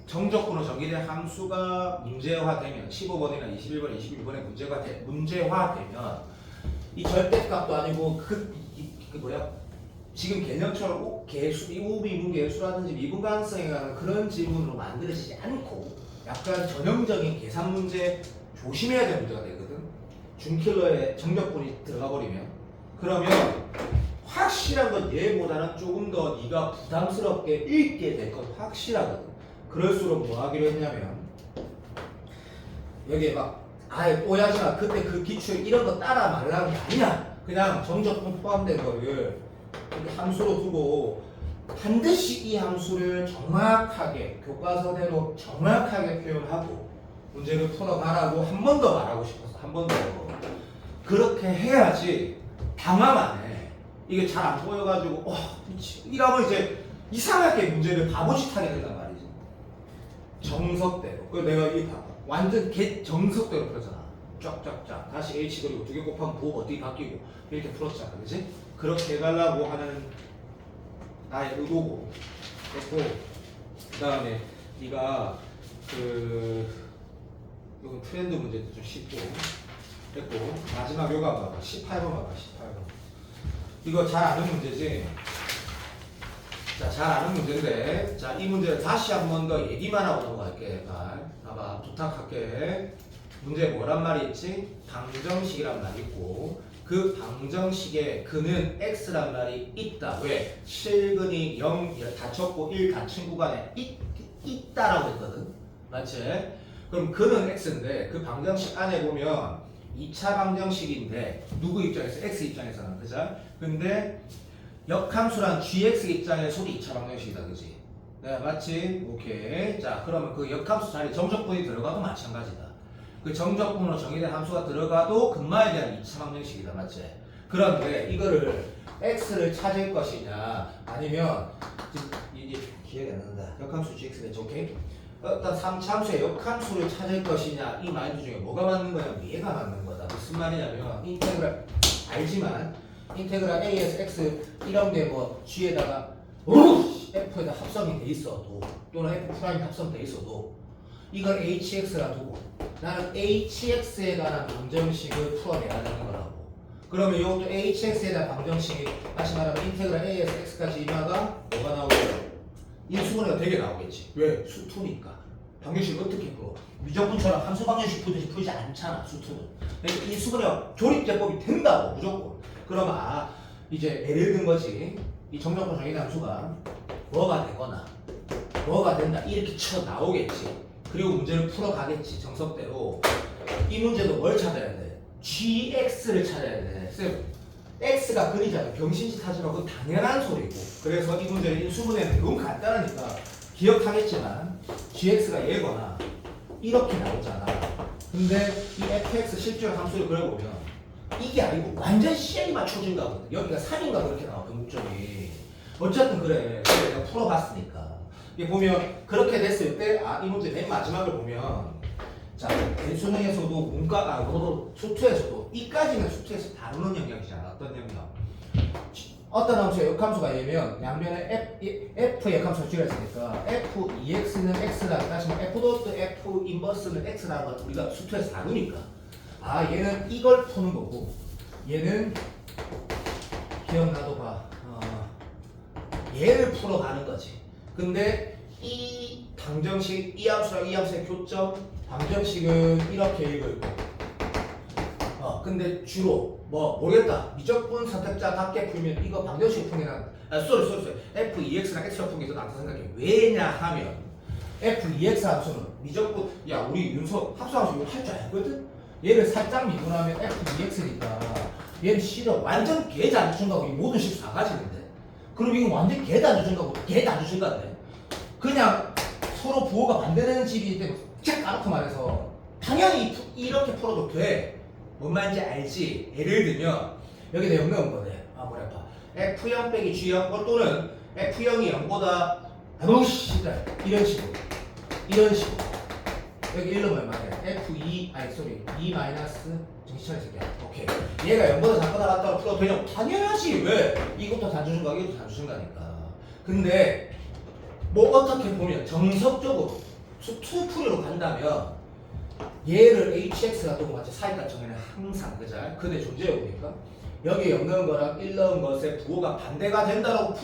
정적분으로 정의된 함수가 문제화되면 15번이나 21번, 21번에 문제화되면 이 절대값도 아니고 그 뭐야 지금 개념처럼 개수, 미분 개수라든지 미분 가능성에 관한 그런 질문으로 만들어지지 않고 약간 전형적인 계산 문제 조심해야 될 문제가 되거든. 준킬러에 정적분이 들어가 버리면 그러면 확실한 건 얘보다는 조금 더 네가 부담스럽게 읽게 될 건 확실하거든. 그럴수록 뭐 하기로 했냐면 여기에 막 아예 오해하지 마. 그때 그 기출 이런 거 따라 말라는 게 아니야. 그냥 정적분 포함된 거를 이렇게 함수로 두고 반드시 이 함수를 정확하게 교과서대로 정확하게 표현하고 문제를 풀어가라고 한 번 더 말하고 싶어서 한 번 더 그렇게 해야지 방황 안 해. 이게 잘 안 보여가지고 이러면 이제 이상하게 문제를 바보짓 하게 된단 말이지. 정석대로. 그 내가 이 완전 정석대로 풀었잖아. 쫙쫙쫙. 다시 H 그리고 2개 곱하면 부호가 어떻게 바뀌고 이렇게 풀었잖아. 그지? 그렇게 해가려고 하는 나의 의도고. 그리고 그 다음에 네가 이건 트렌드 문제도 좀 쉽고 됐고 마지막 요가 봐봐. 18번 봐봐. 18번. 이거 잘 아는 문제지? 자, 잘 아는 문제인데, 자, 이 문제를 다시 한 번 더 얘기만 하고 넘어갈게. 봐봐, 부탁할게. 문제 뭐란 말이 있지? 방정식이란 말이 있고, 그 방정식에 그는 x란 말이 있다. 왜? 실근이 0 닫혔고 1 닫힌 구간에 있다라고 했거든. 맞지? 그럼 그는 x인데, 그 방정식 안에 보면 2차 방정식인데, 누구 입장에서? x 입장에서는. 그죠? 근데, 역함수란 gx 입장에서도 2차 방정식이다. 그지? 네, 맞지? 오케이. 자, 그러면 그 역함수 자리에 정적분이 들어가도 마찬가지다. 그 정적분으로 정의된 함수가 들어가도 근마에 대한 2차 방정식이다. 맞지? 그런데 이거를 x를 찾을 것이냐, 아니면, 이제 기억이 안 난다. 역함수 gx겠지, 오케이? 어떤 3차 함수의 역함수를 찾을 것이냐, 이 마인드 중에 뭐가 맞는 거냐, 얘가 맞는 거다. 무슨 말이냐면, 인테그랄, 알지만, 인테그랄 a에서 x 이런 게 뭐 g에다가 f에다 합성이 돼 있어도 또는 f 프라임 합성돼 있어도 이걸 hx라 두고 나는 hx에 관한 방정식을 풀어내야 되는 거라고. 그러면 이것도 hx에 대한 방정식이 다시 말하면 인테그랄 a에서 x까지 이마가 뭐가 나오겠죠? 인수분해가 되게 나오겠지. 왜? 수투니까. 방정식을 어떻게 풀어? 미적분처럼 함수 방정식 풀듯이 풀지 않잖아. 수투는. 그러니까 인수분해가 조립제법이 된다고 무조건. 그럼 이제 예를 든 거지. 이 정적분 정의된 함수가 뭐가 되거나 뭐가 된다 이렇게 쳐 나오겠지. 그리고 문제를 풀어가겠지. 정석대로. 이 문제도 뭘 찾아야 돼? gx를 찾아야 돼. 쌤, x가 근이잖아. 병신짓 하지 말고 당연한 소리고. 그래서 이 문제는 인수분해는 너무 간단하니까 기억하겠지만 gx가 얘거나 이렇게 나오잖아. 근데 이 fx 실제로 함수를 그려보면 이게 아니고 완전 시행이 맞춰진 거거든. 여기가 3인가 그렇게 나와. 변곡점이. 어쨌든 그래. 내가 풀어봤으니까. 이게 보면 그렇게 됐을 때 이 문제 맨 마지막을 보면 자, 대수능에서도 문과 수투에서도 이까지는 수투에서 다루는 영역이잖아. 어떤 영역? 어떤 함수의 역함수가 얘면 양변에 f의 역함수가 G가 있으니까 f2x는 x다. 다시 말해 f 인버스는 x라는 걸 우리가 수투에서 다루니까 얘는 이걸 푸는 거고 얘는 기억나도 봐. 얘를 풀어가는 거지. 근데 이 방정식, 이 함수랑 이 함수의 교점 방정식은 이렇게 읽을 거고 근데 주로 모르겠다. 미적분 선택자답게 풀면 이거 방정식 풀면 f2x랑 x를 푸는 게 더 낫다 생각해. 왜냐하면 f2x 함수는 미적분 우리 윤서 합수함수 이거 할 줄 알거든? 얘를 살짝 미분하면 f2x니까 얘는 싫어. 완전 개단주신 거고 모든 식 4가지인데 그럼 이거 완전 개단주신 거고 개단주신 건데 그냥 서로 부호가 반대되는 집이기 때문에 쫙 까놓고 말해서 당연히 이렇게 풀어도 돼. 뭔 말인지 알지? 예를 들면 여기다 0 넣은 거네. 뭐랄까 f0 빼기 g0 또는 f0이 0보다 이런 식으로 여기 1 넣으면 말이야 f2 마이너스 정신 차려 새끼야. 오케이. 얘가 0보다 작거나 같다고 풀어도 되냐고. 당연하지. 왜? 이것도 단주신가 이것도 단주신가니까. 근데 뭐 어떻게 보면 정석적으로 투풀이로 간다면 얘를 hx가 또 맞지 사이값 정에는 항상 그죠? 근데 존재해 보니까 여기 0 넣은 거랑 1 넣은 것의 부호가 반대가 된다라고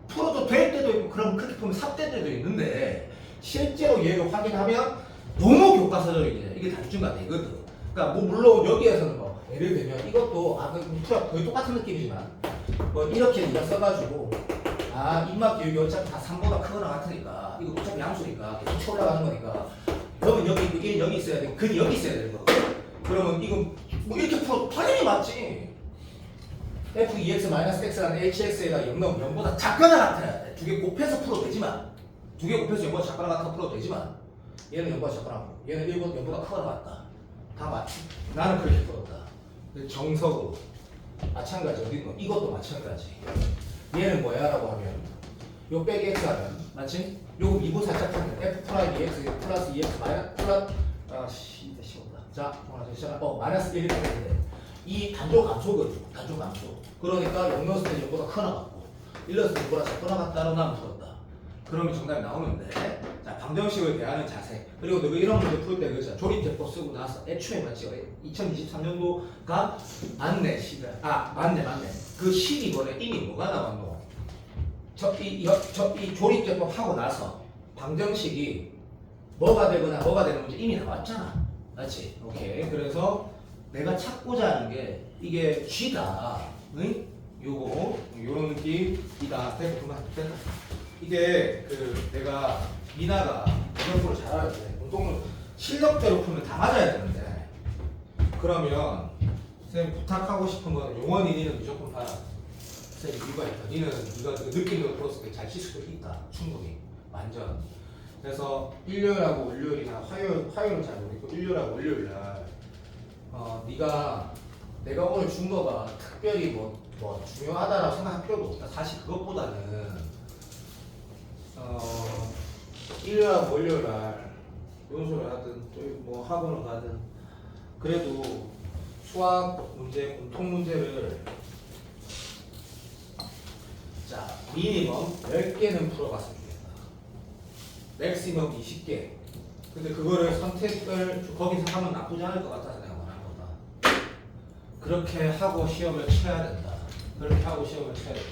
풀어도 될 때도 있고 그럼 그렇게 보면 삽될 때도 있는데 실제로 얘를 확인하면 너무 교과서적이네. 이게 단순 같아 이것도. 그러니까 뭐 물론 여기에서는 뭐 예를 들면 이것도 풀어 거의 똑같은 느낌이지만 뭐 이렇게 네가 써가지고 입막 기울기 어차피 다 3보다 크거나 같으니까 이거 어차피 양수니까 계속 올라가는 거니까 그러면 여기 여기 있어야 돼. 근 여기 있어야 되는 거. 그러면 이거 뭐 이렇게 풀어 당연히 맞지. f2x-x라는 hx에다 0 넣으면 0보다 작거나 같아야 돼. 두 개 곱해서 풀어도 되지만 두 개 곱해서 0보다 작거나 같아 풀어도 되지만 얘는 0보다 작거나 같고 얘는 0보다 크거나 같다. 다 맞지. 나는 그렇게 풀었다. 정석으로 마찬가지 어디 있노? 이것도 마찬가지. 얘는 뭐야? 라고 하면 요 빼기 x 하면 맞지? 요거 미분 살짝 하면 f 프라임 2x 플러스 2x 플러스 이제 쉬웠다. 자, 마이너스 1 이렇게 되는데 이 단조 감소거든. 단조 감소. 그러니까 0 넣었을 때 0보다 크나 같고 1 넣었을 때 0보다 작거나 같다로 나면 풀었다. 그러면 정답이 나오는데 자, 방정식을 대하는 자세 그리고 너가 이런 문제 풀 때 그죠? 조립제법 쓰고 나서 애초에 맞지? 2023년도가 맞네 시간 맞네 그 시기번에 이미 뭐가 나왔노? 이 조립제법 하고 나서 방정식이 뭐가 되거나 뭐가 되는 문제 이미 나왔잖아 맞지? 오케이 그래서 내가 찾고자 하는 게 이게 G다 응? 요런 느낌이다 됐구나 됐다 이게 내가 미나가 이런 걸 잘하는데 보통은 실력대로 풀면 다 맞아야 되는데 그러면 선생님 부탁하고 싶은 거는 용원이 니는 무조건 봐라 선생님 이유가 있다 니는 네가 느낌으로 풀었을 때 잘 칠 수도 있다 충분히 완전 그래서 일요일하고 월요일이나 화요일은 잘 모르겠고 일요일하고 월요일날 내가 오늘 준 거가 특별히 뭐 중요하다라고 생각할 필요도 없다 사실 그것보다는 일요일하고 월요일날 연수를 하든 또 뭐 학원을 가든 그래도 수학 문제, 공통 문제를 자 미니멈 10개는 풀어봤으면 좋겠다. 맥시멈 20개. 근데 그거를 선택을 거기서 하면 나쁘지 않을 것 같아서 내가 말한 거다. 그렇게 하고 시험을 쳐야 된다. 그렇게 하고 시험을 쳐야 된다.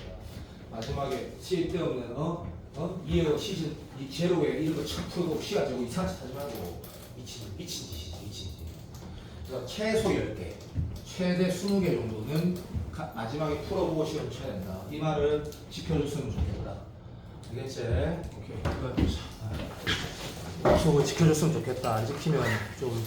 마지막에 쓸데없는 이해고 시즌 이 제로에 이런 거착 풀고 시간 재고 이상한 짓 하지 말고 미친 짓이지 미친 짓. 그래서 최소 10개, 최대 20개 정도는 마지막에 풀어보고 시험 쳐야 된다. 이 말을 지켜줬으면 좋겠다. 알겠지? 오케이. 이거 지켜줬으면 좋겠다. 안 지키면 좀